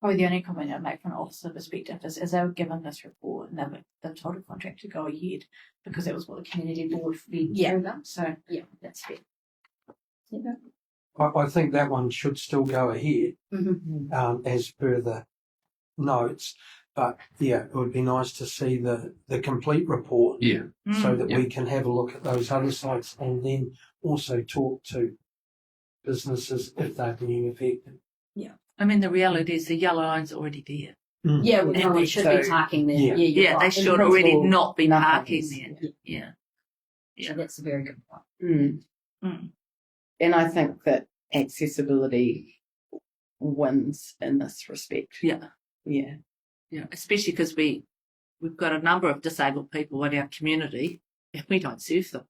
Probably the only comment I'd make from an officer perspective is they were given this report and they were told a contract to go ahead because that was what the community board fed through them. So Yeah, that's fair. I think that one should still go ahead as per the notes. But yeah, it would be nice to see the complete report so that we can have a look at those other sites and then also talk to businesses if they're being affected. I mean, the reality is the yellow line's already there. Yeah, we And probably should be parking there. Yeah. you're Yeah, right. they In should already principle, not be nothing parking is- there. Yeah. So that's a very good point. And I think that accessibility wins in this respect. Yeah. Yeah. Yeah. Especially because we've got a number of disabled people in our community and we don't serve them.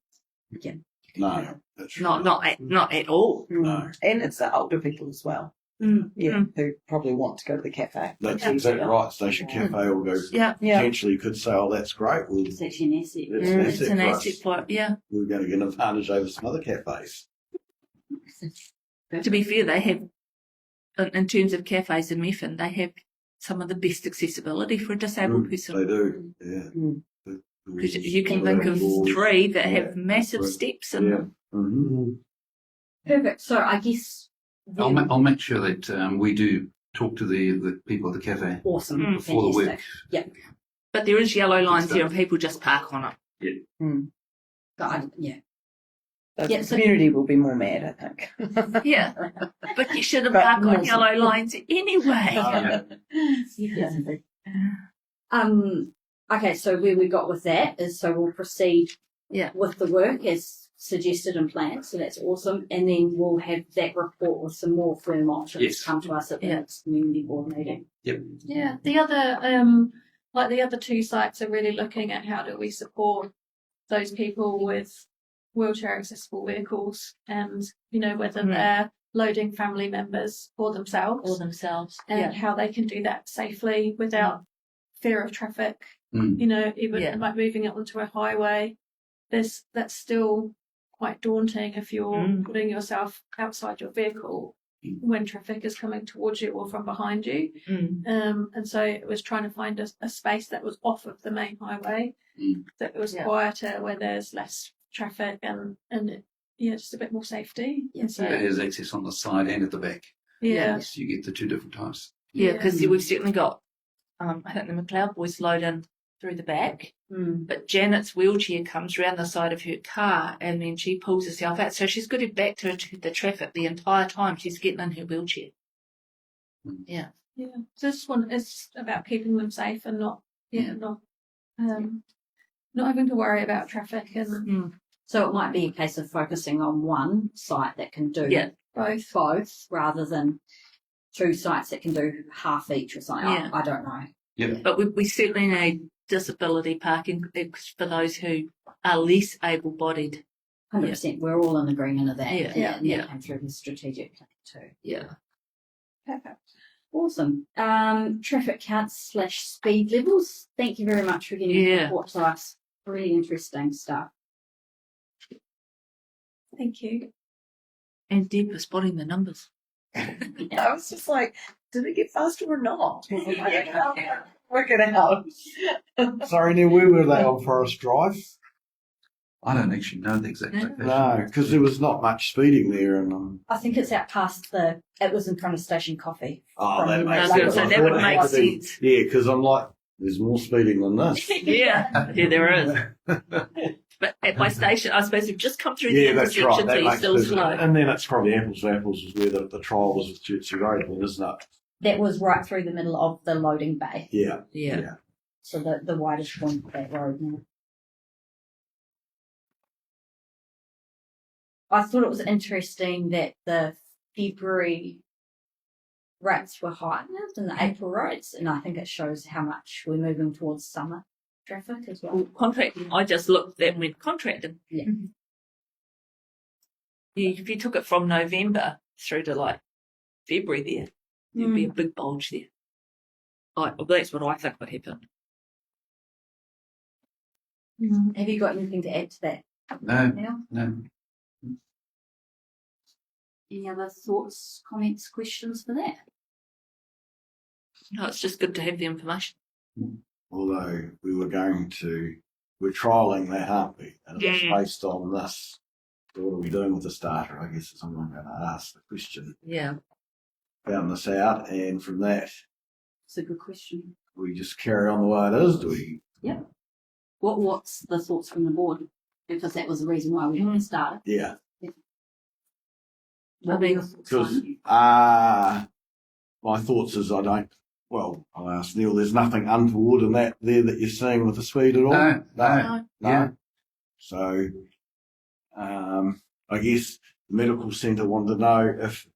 No, that's Not at all. No. And it's the older people as well. Mm. Yeah, who probably want to go to the cafe. That's exactly right. Station Cafe will go. Yeah. Potentially, you could say, "Oh, that's great. It's actually an asset. It's an It's an for us. asset for it. Yeah. We're going to get an advantage over some other cafes." To be fair, they have, in terms of cafes in Methven, they have some of the best accessibility for a disabled person. They do, yeah. Because you can think of 3 that have massive steps in them. Perfect. So I guess I'll make sure that we do talk to the people at the cafe awesome. before the week. Yeah. But there is yellow lines here and people just park on it. The community will be more mad, I think. Yeah. But you shouldn't But park on more- yellow lines anyway. Okay, so where we got with that is we'll proceed with the work as suggested and planned, so that's awesome, and then we'll have that report with some more firm options come to us at the next community board meeting. Yeah, the other like the other 2 sites are really looking at how do we support those people with wheelchair accessible vehicles, and whether they're loading family members or themselves, Or themselves. and how they can do that safely without fear of traffic You know, even Yeah. like moving it onto a highway, that's still quite daunting if you're putting yourself outside your vehicle when traffic is coming towards you or from behind you. And so it was trying to find a space that was off of the main highway, that was quieter, where there's less traffic and just a bit more safety. Yeah. And so, It has access on the side and at the back. yeah. So you get the two different types. Yeah, because we've certainly got, I think the McLeod boys load in through the back, but Janet's wheelchair comes round the side of her car and then she pulls herself out. So she's got her back to the traffic the entire time she's getting in her wheelchair. Yeah. Yeah. So this one is about keeping them safe and not having to worry about traffic and So it might be a case of focusing on one site that can do both rather than two sites that can do half each or something. Yeah. I don't know. Yeah. But we certainly need disability parking for those who are less able-bodied. 100%. We're all in agreement of that. Yeah. And that came through the strategic plan too. Yeah. Perfect. Awesome. Traffic counts / speed levels. Thank you very much for getting the report to us. Really interesting stuff. thank you. And Deb was spotting the numbers. I was just like, did it get faster or not? Work it out. Sorry, Neil, where were they on Forest Drive? I don't actually know the exact location. No, because there was not much speeding there, and I think it's out past it was in front of Station Coffee. that makes I was sense. gonna say, that would make sense. Yeah, because I'm like, there's more speeding than this. Yeah, there is. But at my station, I suppose we've just come through the Yeah, that's right. intersection, That so you're makes still sense. slow. And then it's probably apples to apples is where the trial was with Chertsey Road, then, isn't it? That was right through the middle of the loading bay. Yeah. Yeah. So the widest point of that road. I thought it was interesting that the February rates were higher than the April rates, and I think it shows how much we're moving towards summer traffic as well. Well, contracting, I just looked at when contracting. Yeah. If you took it from November through to like February there, there'd be a big bulge there. Well, that's what I think would happen. Have you got anything to add to that? No. Any other thoughts, comments, questions for that? No, it's just good to have the information. Although we're trialling that, aren't we? And it's based on this. So what are we doing with this data? I guess is someone going to ask the question. Yeah. Found this out, and from that, It's a good question. we just carry on the way it is, do we? Yeah. What's the thoughts from the board? Because that was the reason why we had started. Yeah. What were your thoughts Because on? my thoughts is I'll ask Neil, there's nothing untoward in that there that you're seeing with the speed at all? No. Yeah. So, I guess the medical centre wanted to know if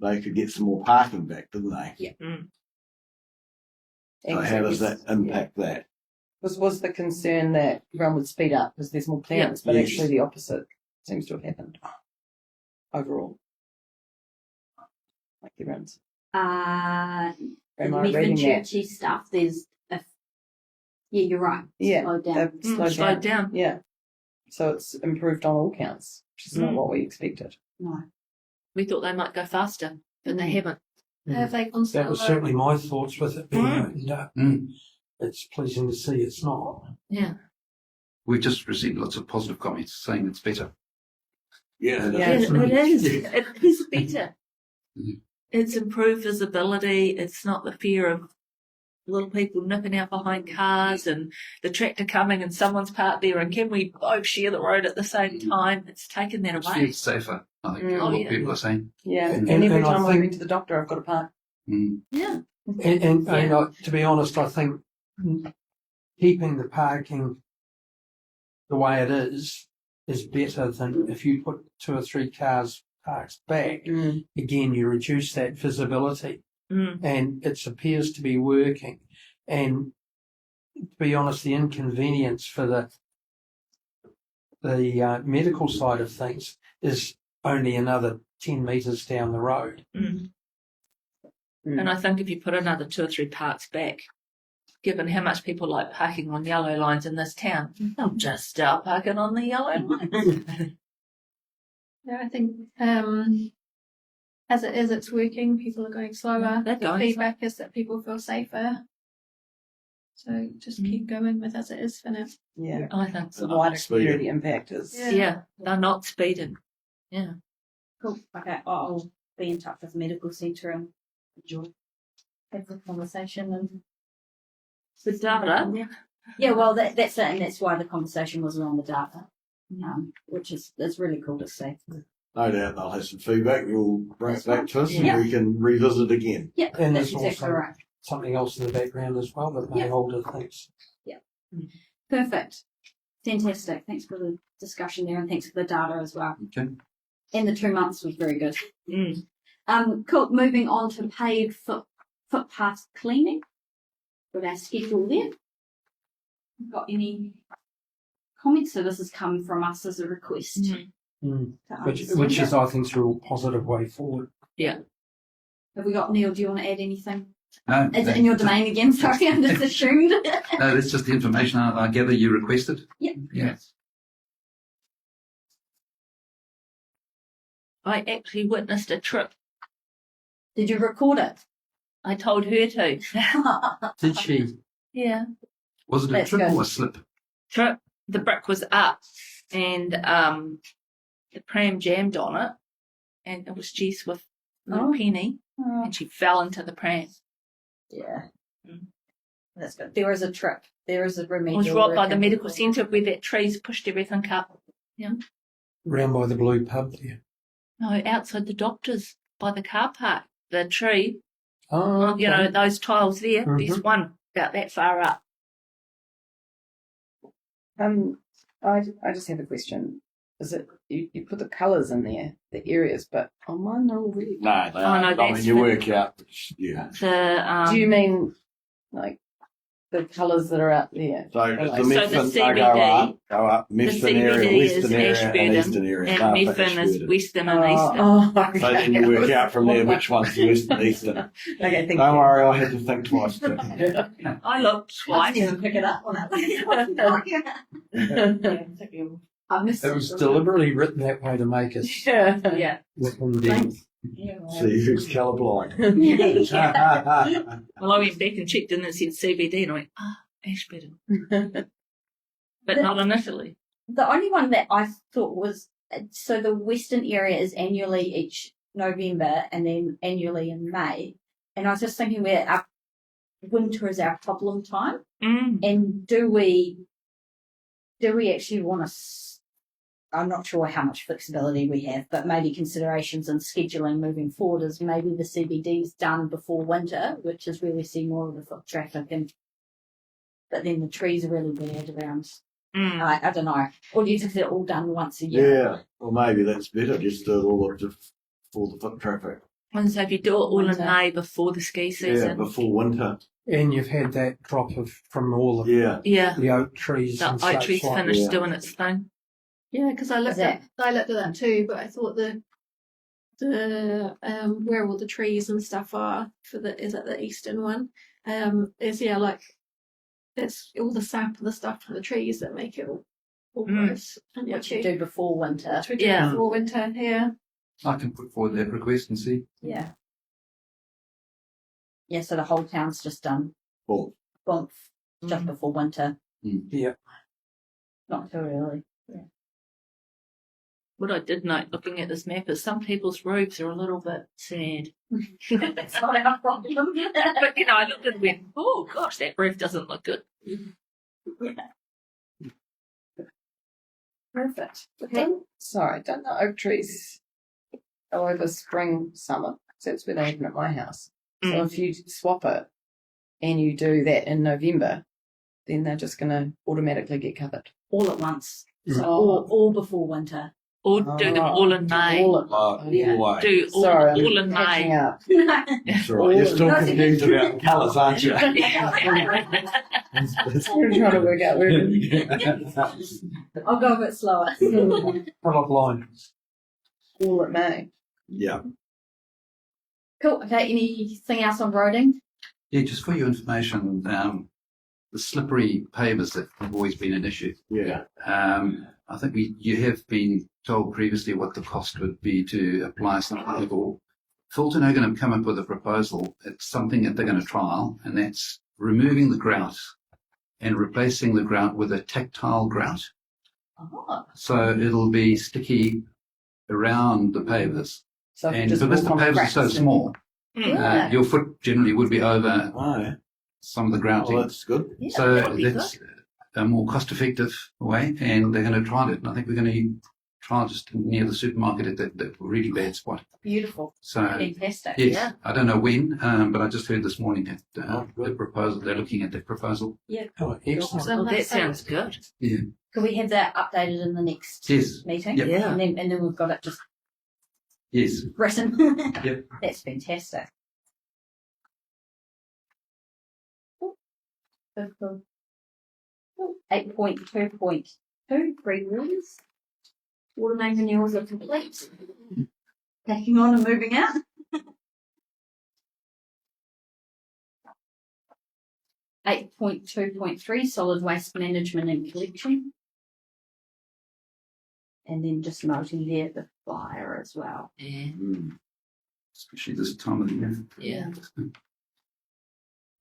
they could get some more parking back, didn't they? Yeah. So how does that impact that? Was the concern that everyone would speed up because there's more clearance, but Yes. actually the opposite seems to have happened overall. Like everyone's. Am I reading that? Churchy stuff, you're right. Yeah, Slowed down. they've Slowed down. Yeah. So it's improved on all counts, which is not what we expected. No. We thought they might go faster, but they haven't. Have they gone That was slower? certainly my thoughts with it being opened up. It's pleasing to see it's not. Yeah. We've just received lots of positive comments saying it's better. Yeah. Yeah. It is. It is better. Mhm. It's improved visibility. It's not the fear of little people nipping out behind cars and the tractor coming and someone's parked there and can we both share the road at the same time? It's taken that It's away. feels safer, I think a lot of people are saying. Yeah. And- And every and I time I think- went to the doctor, I've got to park. Yeah. And to be honest, I think keeping the parking the way it is better than if you put 2 or 3 cars parked back. Again, you reduce that visibility. And it appears to be working. And to be honest, the inconvenience for the medical side of things is only another 10 metres down the road. And I think if you put another 2 or 3 parts back, given how much people like parking on yellow lines in this town, they'll just start parking on the yellow lines. Yeah, I think as it is, it's working. People are going slower. They're The going feedback is that people feel safer. So just keep going with as it is for now. Yeah. I think The so. wider Speeding. community impact is. Yeah, they're not speeding. Yeah. Cool. Okay, I'll be in touch with the medical centre and have the conversation and The data. yeah, well that's it, and that's why the conversation was around the data, which is really cool to see. No doubt they'll have some feedback. You'll bring it back to us Yeah. and we can revisit again. Yeah, And that's there's exactly also right. something else in the background as well that may Yeah. hold other things. Perfect. Fantastic. Thanks for the discussion there, and thanks for the data as well. Okay. And the 2 months was very good. Mm. Cool. Moving on to paved footpath cleaning. Got our schedule there. Got any comments? So this has come from us as a request. Mm. to Which understand is, it. I think, a real positive way forward. Have we got Neil? Do you want to add anything? No, Is it in your domain again? Sorry, I'm just assumed. No, that's just the information I gather you requested. Yeah. Yeah. I actually witnessed a trip. Did you record it? I told her to. Did she? Yeah. Was it a That's trip good. or a slip? Trip. The brick was up and the pram jammed on it and it was Jess with little Oh. Penny and she fell into the pram. Yeah. Mm. That's good. There is a trip. There is a It remedial. was right by work the in medical Auckland. centre where that tree's pushed everything up. Round by the blue pub there. No, outside the doctor's by the car park. The tree, Oh, okay. you know, those tiles there, there's Mhm. one about that far up. I just have a question. Is it you put the colours in there, the areas, but on mine they're all red. No, they Oh, are. no, I that's mean, you for- work out. Yeah. The Do you mean like the colours that are out there? So Like- the So the Methven, they CBD go up, Methven CBD area, is Western area, and Ashburton, Eastern area. and No, but Methven is Ashburton. western and eastern. okay. So then you work out from there which one's the Western and Eastern. Okay, thank Don't you. worry, I had to think twice too. I looked I twice. didn't pick it up on it. I missed It was deliberately written that way to make us Yeah. look on the See who's colourblind. Well, I went back and checked and it said CBD and I went, Ashburton. But not initially. The only one that I thought was so the Western area is annually each November and then annually in May. And I was just thinking where our winter is our problem time. Mm. And do we actually want to? I'm not sure how much flexibility we have, but maybe considerations in scheduling moving forward is maybe the CBD's done before winter, which is where we see more of the foot traffic, but then the trees are really bad around. Mm. I don't know. Or do you think they're all done once a year? Yeah, well maybe that's better. Just do it all up to for the foot traffic. And so if you do it all in Winter. May before the ski Yeah, season. before winter. And you've had that drop from all of Yeah. Yeah. the oak trees The and oak such tree's like. finished Yeah. doing its thing. Yeah, because I looked at that too, but I thought the where all the trees and stuff are for is it the eastern one? Is like it's all the sap and the stuff from the trees that make it all worse. And What you do before winter? Which we do Yeah. before winter here. I can put forward that request and see. Yeah. Yeah, so the whole town's just done Well, bump just before winter. Yeah. Not too early. What I did note looking at this map is some people's roofs are a little bit sad. That's not our problem. But, you know, I looked and went, oh, gosh, that roof doesn't look good. Perfect. Sorry, don't the oak trees go over spring, summer? So that's where they happen at my house. So Mm. if you swap it and you do that in November, then they're just going to automatically get covered. All at once. So Oh. all before winter. Or do them all in May. All at, all yeah. the way. Do all, Sorry, I'm all in catching May. up. That's all right. You're still confused about the colours, aren't you? I'm trying to work out where. I'll go a bit slower. Full line. All at May. Yeah. Cool. Okay, anything else on roading? Yeah, just for your information, the slippery pavers that have always been an issue. Yeah. I think you have been told previously what the cost would be to apply something level. Fulton are going to come up with a proposal. It's something that they're going to trial, and that's removing the grout and replacing the grout with a tactile grout. Oh, So it'll be sticky around the pavers. So And just because the walk on pavers are so cracks and- small, yeah. your foot generally would be over Oh, yeah. some of the grouting. Well, that's good. Yeah, So that would be that's a more cost-effective way, and they're going to try it. And I think we're going to try just near the supermarket at that really bad spot. beautiful. So Fantastic. yes, Yeah. I don't know when, but I just heard this morning that Oh, good. the proposal they're looking at that proposal. Oh, excellent. So Well, that that's sounds good. Yeah. Can we have that updated in the next Yes. meeting? Yep. Yeah. And then we've got it just Yes. written. Yep. That's fantastic. Cool. 8.2.2, free rules. Water main renewals are complete. Packing on and moving out. 8.2.3, solid waste management and collection. And then just noting there the fire as well. Yeah. Especially this time of the year. Yeah.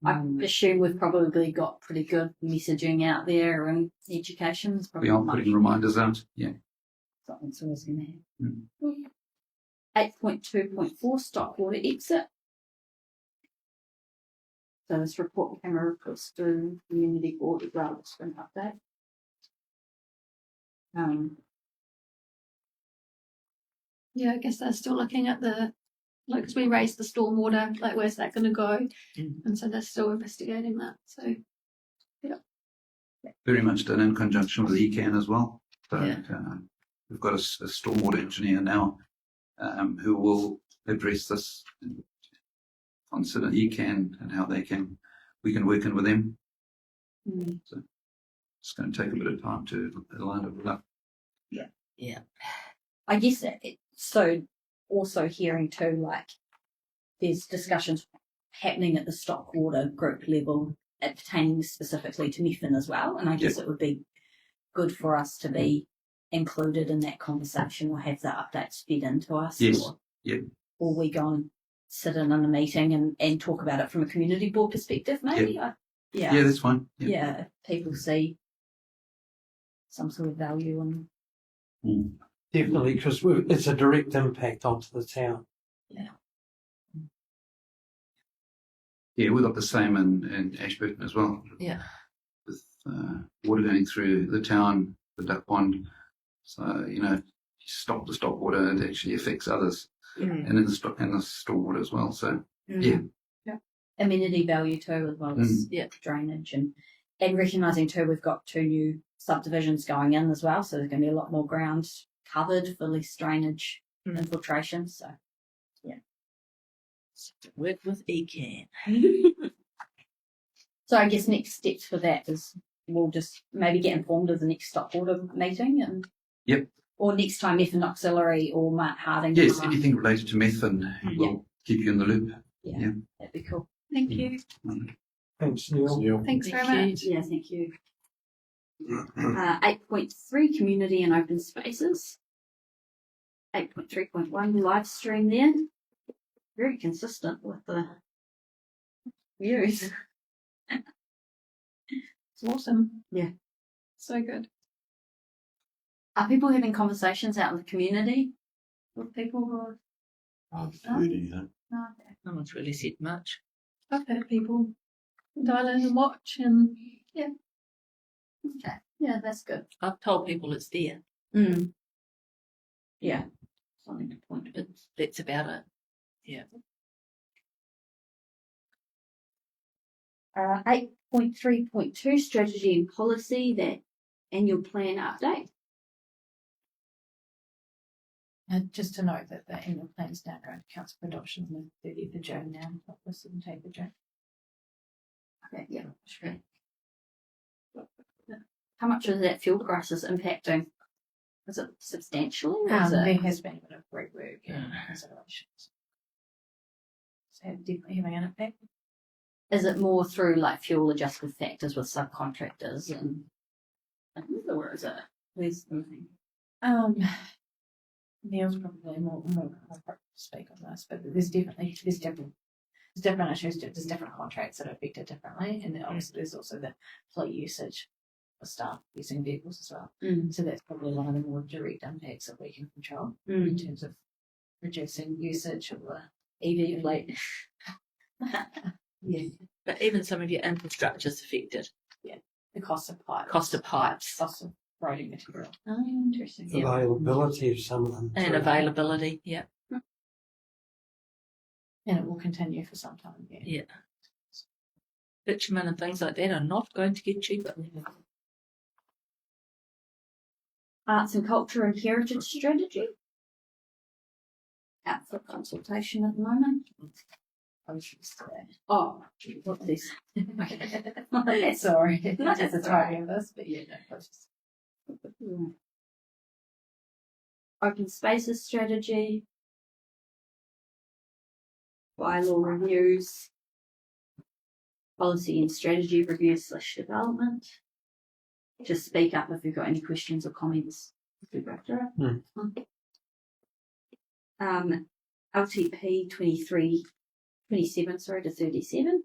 I assume we've probably got pretty good messaging out there, and education's probably We are much putting reminders out. Yeah. something's always going to happen. Mm. 8.2.4, stock water exit. So this report camera reports to community board as well, just for an update. Yeah, I guess they're still looking at like, 'cause we raised the stormwater, like, where's that going to go? And so they're still investigating that. So, Very much done in conjunction with ECAN as well. So Yeah. we've got a stormwater engineer now who will address this and consider ECAN and how we can work in with them. Mm. So it's going to take a bit of time to line it up. I guess so. Also hearing too, like there's discussions happening at the stock water group level pertaining specifically to Methven as well, and I guess it would be good for us to be included in that conversation or have the updates fed into us. Yes. Or we go and sit in on a meeting and talk about it from a community board perspective, maybe. Yeah, that's fine. Yeah, if people see some sort of value in. Mm. Definitely, because it's a direct impact onto the town. Yeah, we've got the same in Ashburton as well. Yeah. With water going through the town, the duck pond. So, you stop the stock water, it actually affects others. Mm. And in the stormwater as well. So, yeah. Amenity value too, as well as drainage and recognising too, we've got 2 new subdivisions going in as well, so there's going to be a lot more ground covered for less drainage infiltration. So, Work with ECAN. so I guess next steps for that is we'll just maybe get informed of the next stock water meeting and or next time Methven Auxiliary or Mount Harding. Yes, anything related to Methven, we'll keep you in the loop. Yeah, that'd be cool. thank you. Thanks, Neil. Yeah. Thanks very Thank you. much. Yeah, thank you. 8.3, community and open spaces. 8.3.1, live stream there. Very consistent with the views. It's awesome. Yeah. So good. Are people having conversations out in the community with people who are... I've heard anything. Oh, okay. No one's really said much. I've had people dial in and watch, and Okay. Yeah, that's good. I've told people it's there, Mm. Yeah. Something to point but that's about it. Yeah. 8.3.2, strategy and policy, that annual plan update. And just to note that the annual plan is now going to council for adoption on the 30th of June now, not the 17th of June. Okay, yeah, sure. How much of that field crisis impacting? Is it substantially? Or is There it... has been a bit of rework and considerations. So definitely having an impact. is it more through like fuel adjusted factors with subcontractors and where is it? Where's the thing? Neil's probably more appropriate to speak on this, but there's different issues. There's different contracts that are affected differently, and then obviously there's also the fleet usage for staff using vehicles as well. So that's probably one of the more direct impacts that we can control in terms of reducing usage of the EV fleet. Yeah, But even some of your infrastructure is affected. the cost of pipes, Cost of pipes. cost of roading material. Oh, interesting. Yeah. Availability of some of them. And too. availability, yeah. And it will continue for some time. Yeah. Bitumen and things like that are not going to get cheaper. Arts and culture and heritage strategy. Out for consultation at the moment. Oh, what's this? Sorry, That's it's a timing of this, but yeah, no, process. Open spaces strategy. Bylaw reviews. Policy and strategy reviews / development. Just speak up if you've got any questions or comments as we go through it. LTP 27 to 37.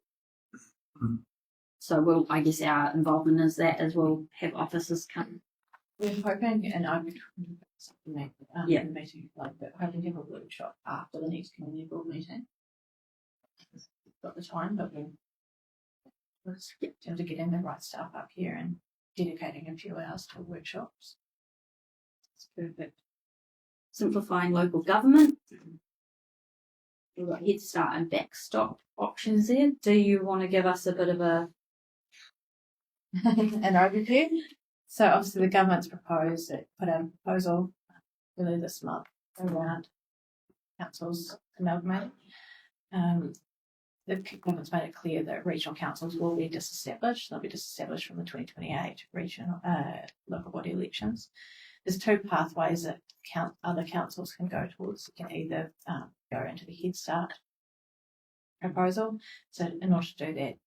So I guess our involvement is that as we'll have officers come. We're hoping, and I'm something Yeah. meeting like that, hoping to have a workshop after the next community board meeting. We've got the time, but we'll attempt to getting the right staff up here and dedicating a few hours to workshops. That's perfect. Simplifying local government. We've got head start and backstop options there. Do you want to give us a bit of a An overview? So obviously the government's proposed it, put out a proposal earlier this month around councils amalgamating. The government's made it clear that regional councils will be disestablished. They'll be disestablished from the 2028 regional local body elections. There's two pathways that other councils can go towards. You can either go into the Head Start proposal. So in order to do that,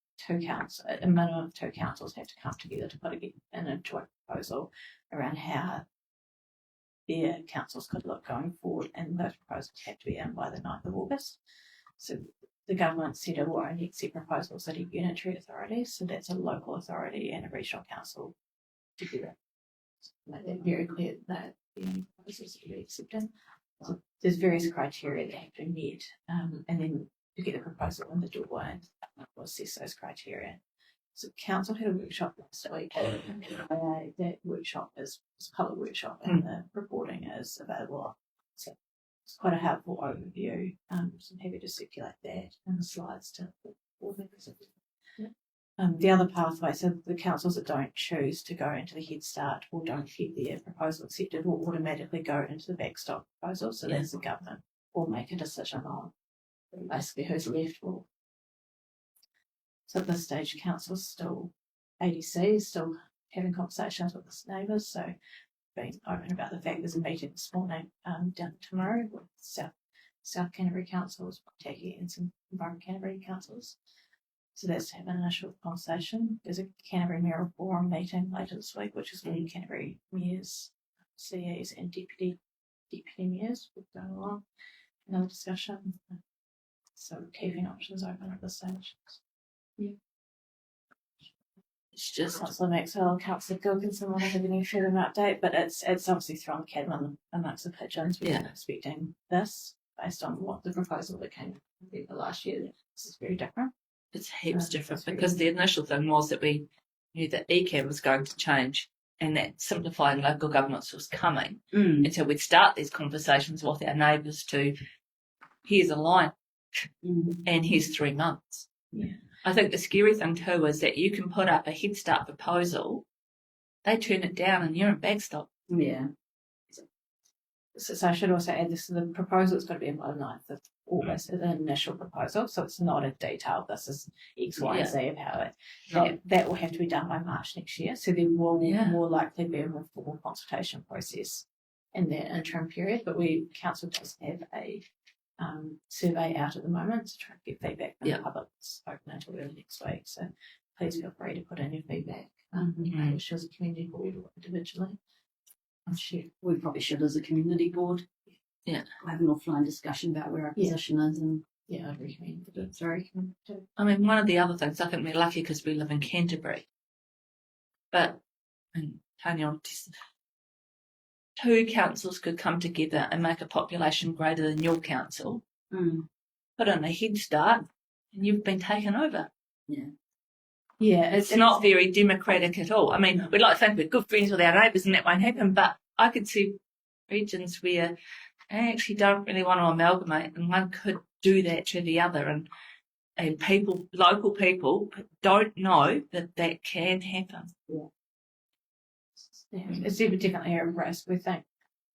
a minimum of two councils have to come together to put in a joint proposal around how their councils could look going forward, and those proposals have to be in by the 9th of August. So the government said it will only accept proposals that are unitary authorities, so that's a local authority and a regional council together. Make that very clear that the only proposals that will be accepted. So there's various criteria that have to be met, and then to get the proposal in the door and we'll assess those criteria. So council had a workshop last week. That workshop is a public workshop, and the reporting is available. So it's quite a helpful overview. So I'm happy to circulate that in the slides to all members. The other pathway, so the councils that don't choose to go into the Head Start or don't get their proposal accepted will automatically go into the backstop proposal. So that's the government will make a decision on basically who's left. So at this stage, council's still ADC is still having conversations with its neighbours. So being open about the fact there's a meeting this morning down tomorrow with South Canterbury councils, Waitaki and some Environment Canterbury councils. So that's to have an initial conversation. There's a Canterbury Mayoral Forum meeting later this week, which is where Canterbury mayors, CEs and deputy mayors will go along. Another discussion. So keeping options open at this stage. Yeah. It's just Councillor Maxwell, Councillor Gilkinson will have any further update, but it's obviously thrown the cat amongst the pigeons. We weren't expecting this based on what the proposal that came the last year. This is very different. it's heaps different because the initial thing was that we knew that ECAM was going to change and that simplifying local governments was coming. And so we'd start these conversations with our neighbours to, here's a line and here's 3 months. Yeah. I think the scary thing too is that you can put up a Head Start proposal, they turn it down and you're in backstop. Yeah. So I should also add this, the proposal is going to be by the 9th of August, an initial proposal, so it's not a detailed, this is X, Y, and Z of how it, that will have to be done by March next year, so there will more likely be a more formal consultation process in that interim period, but council does have a survey out at the moment to try and get feedback from Yeah. the public. It's open until early next week, so please feel free to put in your feedback. Mhm. Which as a community board or individually. I'm sure. We probably should, as a community board, Yeah. have an offline discussion about where our Yeah. position is, and Yeah, I'd recommend that. it's very too. I mean, one of the other things, I think we're lucky because we live in Canterbury. But, and Tanya, two councils could come together and make a population greater than your council, put in a head start, and you've been taken over. Yeah, It's not very democratic at all. I mean, we'd like to think we're good friends with our neighbours and that won't happen, but I could see regions where they actually don't really want to amalgamate, and one could do that to the other, and people, local people, don't know that that can happen. it's definitely a risk. We think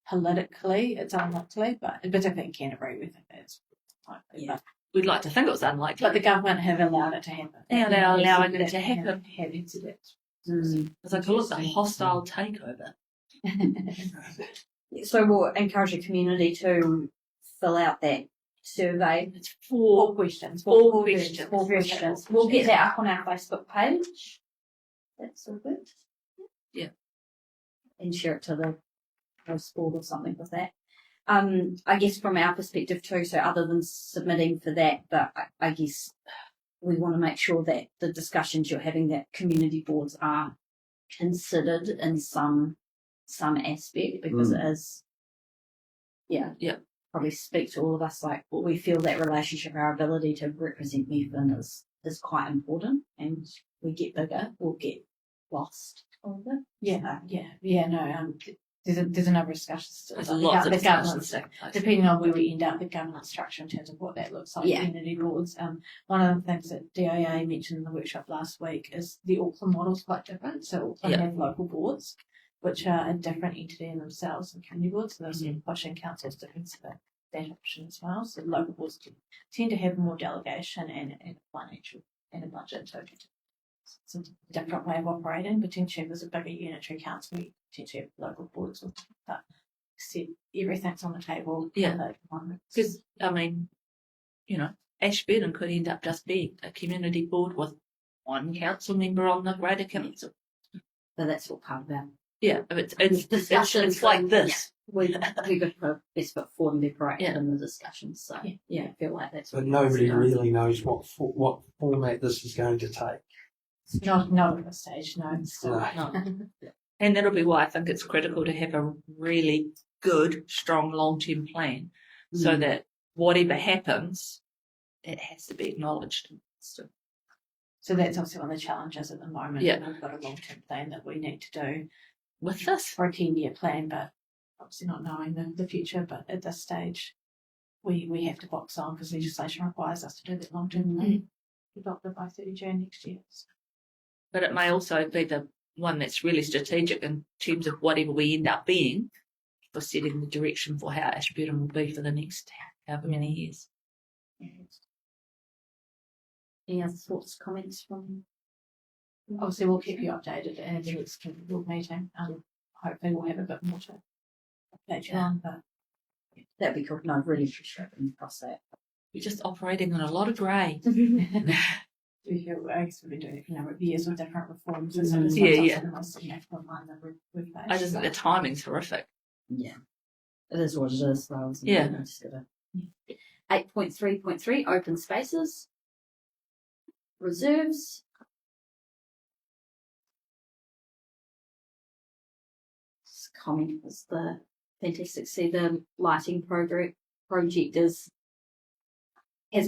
politically it's unlikely, but particularly in Canterbury, we think that's likely. Yeah. We'd like to think it was unlikely. But the government have allowed it to happen. Yeah, they're allowing it to happen. Have incidents. As I call it, the hostile takeover. So we'll encourage the community to fill out that survey. It's Four four. questions. Four questions. Four questions. We'll get that up on our Facebook page. That's all good. Yeah. And share it to the post board or something with that. I guess from our perspective too, so other than submitting for that, but I guess we want to make sure that the discussions you're having, that community boards are considered in some aspect, because it is, yeah, probably speak to all of us, like we feel that relationship, our ability to represent Methven is quite important, and we get bigger, we'll get lost all of it. No. There's a number of discussions. There's lots of the discussions governance, taking place. depending on where we end up, the governance structure in terms of what that looks like. Yeah. Community boards. One of the things that DIA mentioned in the workshop last week is the Auckland model is quite different. So Auckland have local boards, which are a different entity in themselves than community boards. So those are pushing councils to consider that option as well. So local boards tend to have more delegation and financial and a budget. So it's a different way of operating. Potentially, if there's a bigger unitary council, we potentially have local boards, but everything's on the table. Yeah. Because, I mean, Ashburton could end up just being a community board with one council member on the greater council. So that's all part of that. Yeah, it's Discussions it's like and- this. We got to best foot forward and be proactive Yeah. in the discussions. So yeah, I feel like that's But what nobody needs to be really knows what format this is going to take. Not at this stage, no. It's still No. And that'll be why I think it's critical to have a really good, strong long-term plan, so that whatever happens, it has to be acknowledged. So, So that's obviously one of the challenges at the moment. Yeah. We've got a long-term plan that we need to do with this, for a 10-year plan, but obviously not knowing the future. But at this stage, we have to box on because legislation requires us to do that long-term plan adopted by 30 June next year. but it may also be the one that's really strategic in terms of whatever we end up being, for setting the direction for how Ashburton will be for the next however many years. Any other thoughts, comments from? Obviously, we'll keep you updated at the next board meeting. Hopefully, we'll have a bit more to update you on. But That'd be cool. No, I really appreciate the process. We're just operating on a lot of grey. I guess we've been doing it for a number of years with different reforms. Mhm. So it's Yeah. the most significant one that we've faced. I just think the timing's horrific. Yeah, it is what it is, though. Isn't Yeah. It? I just gotta... 8.3.3 open spaces, reserves. This comment was the fantastic. See, the lighting project has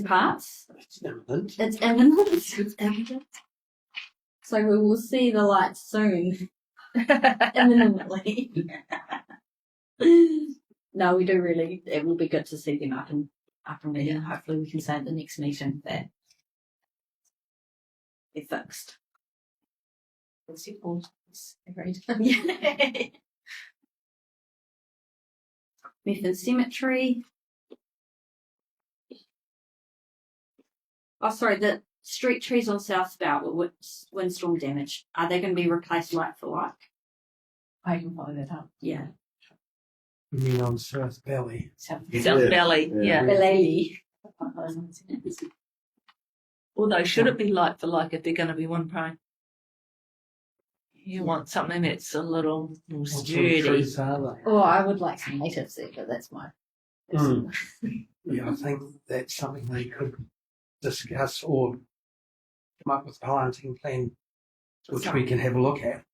parts. It's imminent. It's imminent. It's imminent. So we will see the lights soon. Imminently. No, we do really. It will be good to see them up and running. Hopefully, we can say at the next meeting that they're fixed. It's simple. It's agreed. Methven Cemetery. Oh, sorry, the street trees on South Spout were windstorm damage. Are they going to be replaced like for like? I can follow that up. Yeah. You mean on South Valley? South Yeah. Valley, Yeah. Lady. Although, should it be like for like if they're going to be one prime? You want something that's a little more What sort of sturdy. trees are they? Oh, I would like some natives there, but that's my. Mm. Yeah, I think that's something they could discuss or come up with a planting plan, which we can have a look at.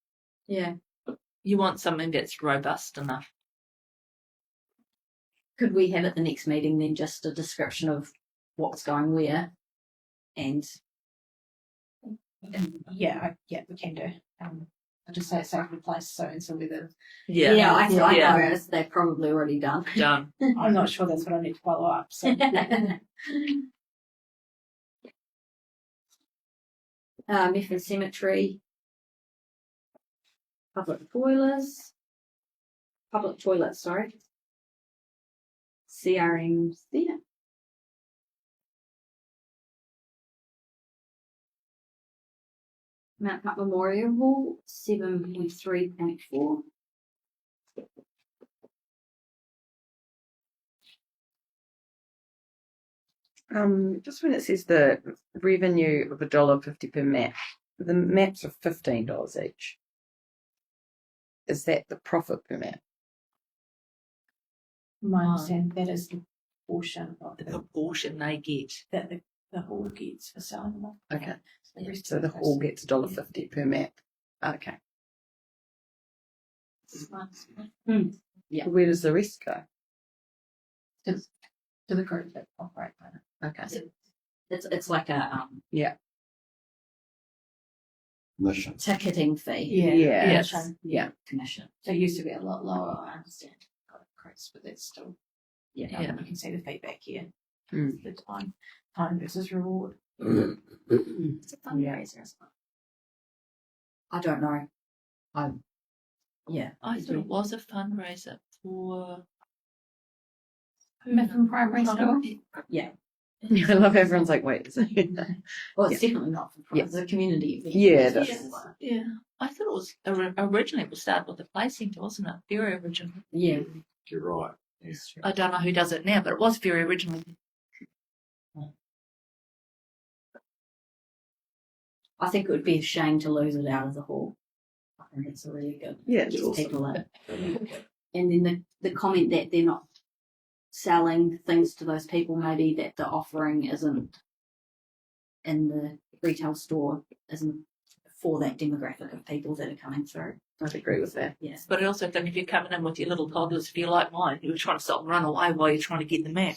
Yeah. You want something that's robust enough. Could we have at the next meeting then just a description of what's going where? And Yeah, we can do. I just say it's sacred place, so and so whether Yeah, I Yeah. know as they've probably already done. done. I'm not sure that's what I need to follow up. So Methven Cemetery, public toilets, sorry. CRM there. Mount Hutt Memorial Hall, 7.3.4. Just when it says the revenue of $1.50 per map, the maps are $15 each. Is that the profit per map? my understanding that is the portion of The proportion they get. that the hall gets for selling them. Okay. So the rest So of the it hall goes gets $1.50 per map. Okay. Yeah. Where does the rest go? to the group that operate. Okay. It's like a Mission. ticketing fee. Yeah. Yes. So Yeah. Commission. it used to be a lot lower, I understand. Got it increased, but that's still Yeah. you can see the feedback here. Mm. The time versus reward. It's a fundraiser, isn't it? I don't know. I thought it was a fundraiser for Methven Primary School. Yeah. I love everyone's like, wait a second. Well, it's definitely not for Yeah. It's a community event. Yeah, it Yeah. is. Yeah, I thought it was originally it was started with the play centre, wasn't it? Very original. Yeah. You're right. Yes. I don't know who does it now, but it was very original. I think it would be a shame to lose it out of the hall. I think it's a really good. Yeah, it's Gets awesome. people in. And then the comment that they're not selling things to those people, maybe that the offering isn't in the retail store, isn't for that demographic of people that are coming through. I'd agree with that. Yes. But I also think if you're coming in with your little toddlers, if you're like mine, you were trying to stop and run away while you're trying to get the map.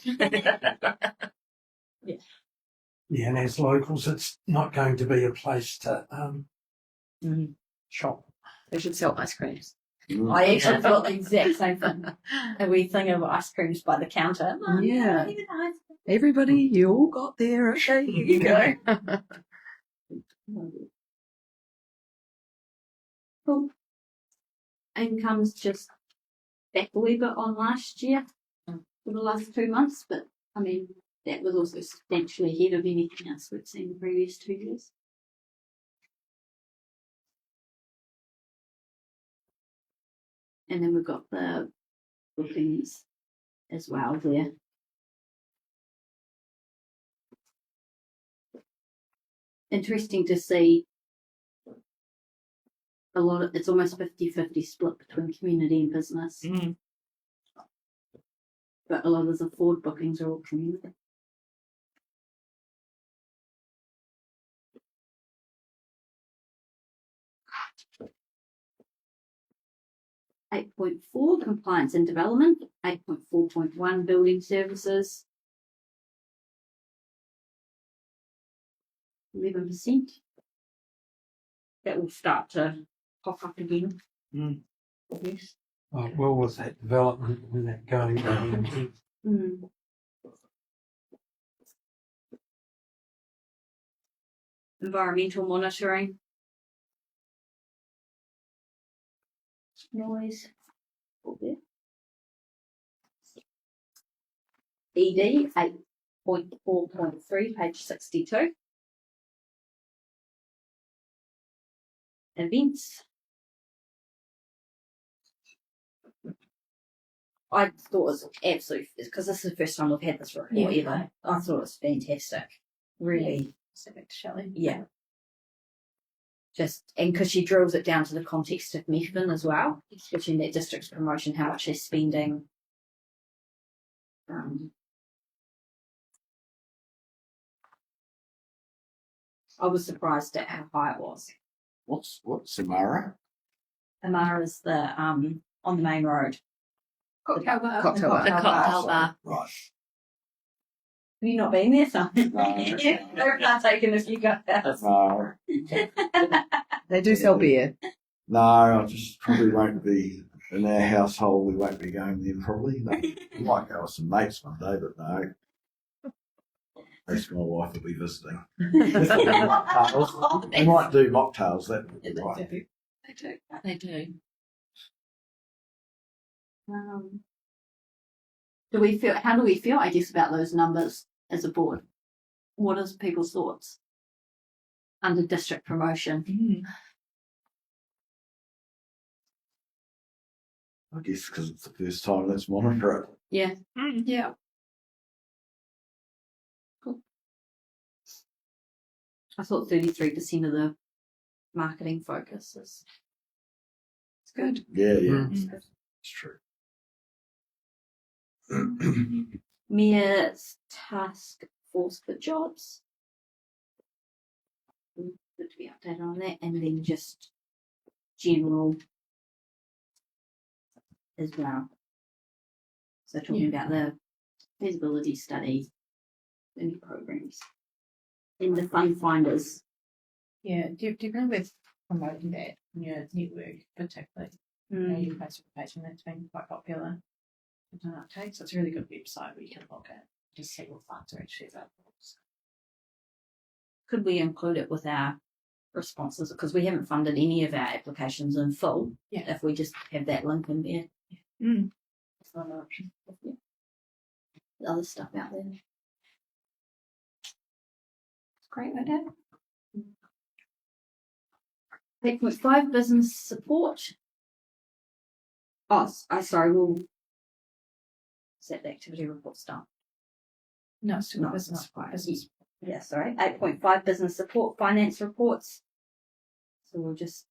Yeah, and as locals, it's not going to be a place to shop. They should sell ice creams. I actually thought the exact same thing. A wee thing of ice creams by the counter. Oh, Yeah. not even ice Everybody, you all got there. Okay, here you go. Cool. Income's just back a wee bit on last year for the last 2 months, but I mean, that was also substantially ahead of anything else we've seen the previous 2 years. And then we've got the bookings as well there. Interesting to see a lot of, it's almost 50-50 split between community and business. Mm. But a lot of the forward bookings are all community. .4 compliance and development, 8.4.1 building services, 11%. That will start to pop up again. Mm. Yes. Well, with that development and that going into Mm. Environmental monitoring. Noise. All there. ED 8.4.3, page 62. Events. I thought it was absolute, because this is the first time we've had this report ever. I thought it was fantastic. Really, So back to Shelley. yeah. Just, and because she drills it down to the context of Methven as well, especially in that district's promotion, how much they're spending. I was surprised at how high it was. What's Samara? Amara's the on the main road. Cocktail bar. Cocktail bar. The cocktail bar. Right. Have you not been there, son? No. Yeah, they're partaking if you got that. No, They do sell beer. no, I just probably won't be in our household. We won't be going there probably. No. We might go with some mates one day, but no. Most of my wife will be visiting. Mocktails. We might do mocktails. That would be right. They do. They do. Do we feel? How do we feel? I guess about those numbers as a board. What is people's thoughts under district promotion? I guess because it's the first time let's monitor it. Yeah. Yeah. I thought 33% of the marketing focus is. It's good. Yeah, it's true. Mayor's task force for jobs. Good to be updated on that, and then just general as well. So talking about the feasibility study, the new programs, and the fund finders. Yeah, definitely with promoting that in your network, particularly. You know, your Facebook page, and that's been quite popular. An uptake, so it's a really good website where you can look at just see what funds are actually available. Could we include it with our responses? Because we haven't funded any of our applications in full. Yeah. If we just have that link in there. It's not an option. Yeah. The other stuff out there. Great idea. 8.5 business support. Oh, sorry, we'll set the activity reports down. No, it's still No, business. it's not quite. Business. Yeah, sorry. 8.5 business support finance reports. So we'll just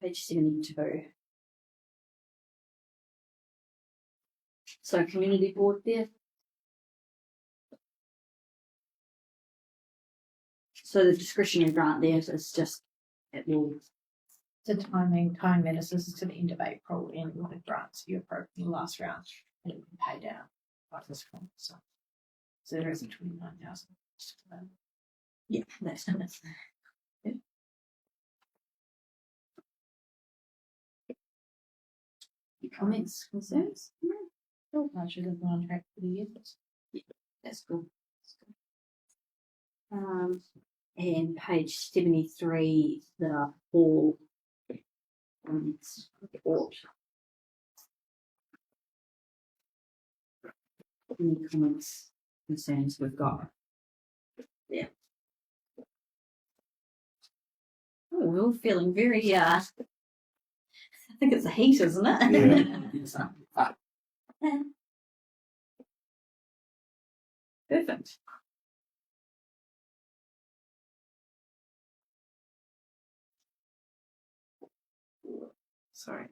page 72. So community board there. So the discretionary grant there is just, it will, The time matters. This is to the end of April, and with the grants you approved in the last round, and it will be paid out by this point. So there is a 29,000. yeah, that's nice. Yeah. Any comments, concerns? No. I should have been on track for the year. That's cool. And page 73, the hall report. Any comments, concerns we've got? Yeah. Oh, we're all feeling very, I think it's the heat, isn't it? Yeah. Perfect. Sorry.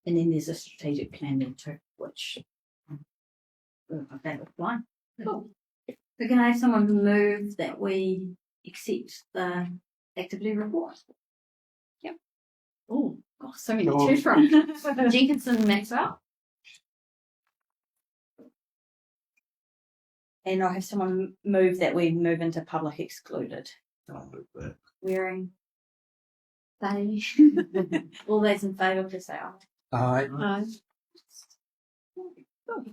And then there's a strategic plan there too, which that line. Cool. So can I have someone move that we accept the activity report? Yep. Oh, gosh, so many to choose from. Jenkinson, Maxwell. And I'll have someone move that we move into public excluded. I'll do that. Wearing they. All those in favour, please say aye. Aye. Cool.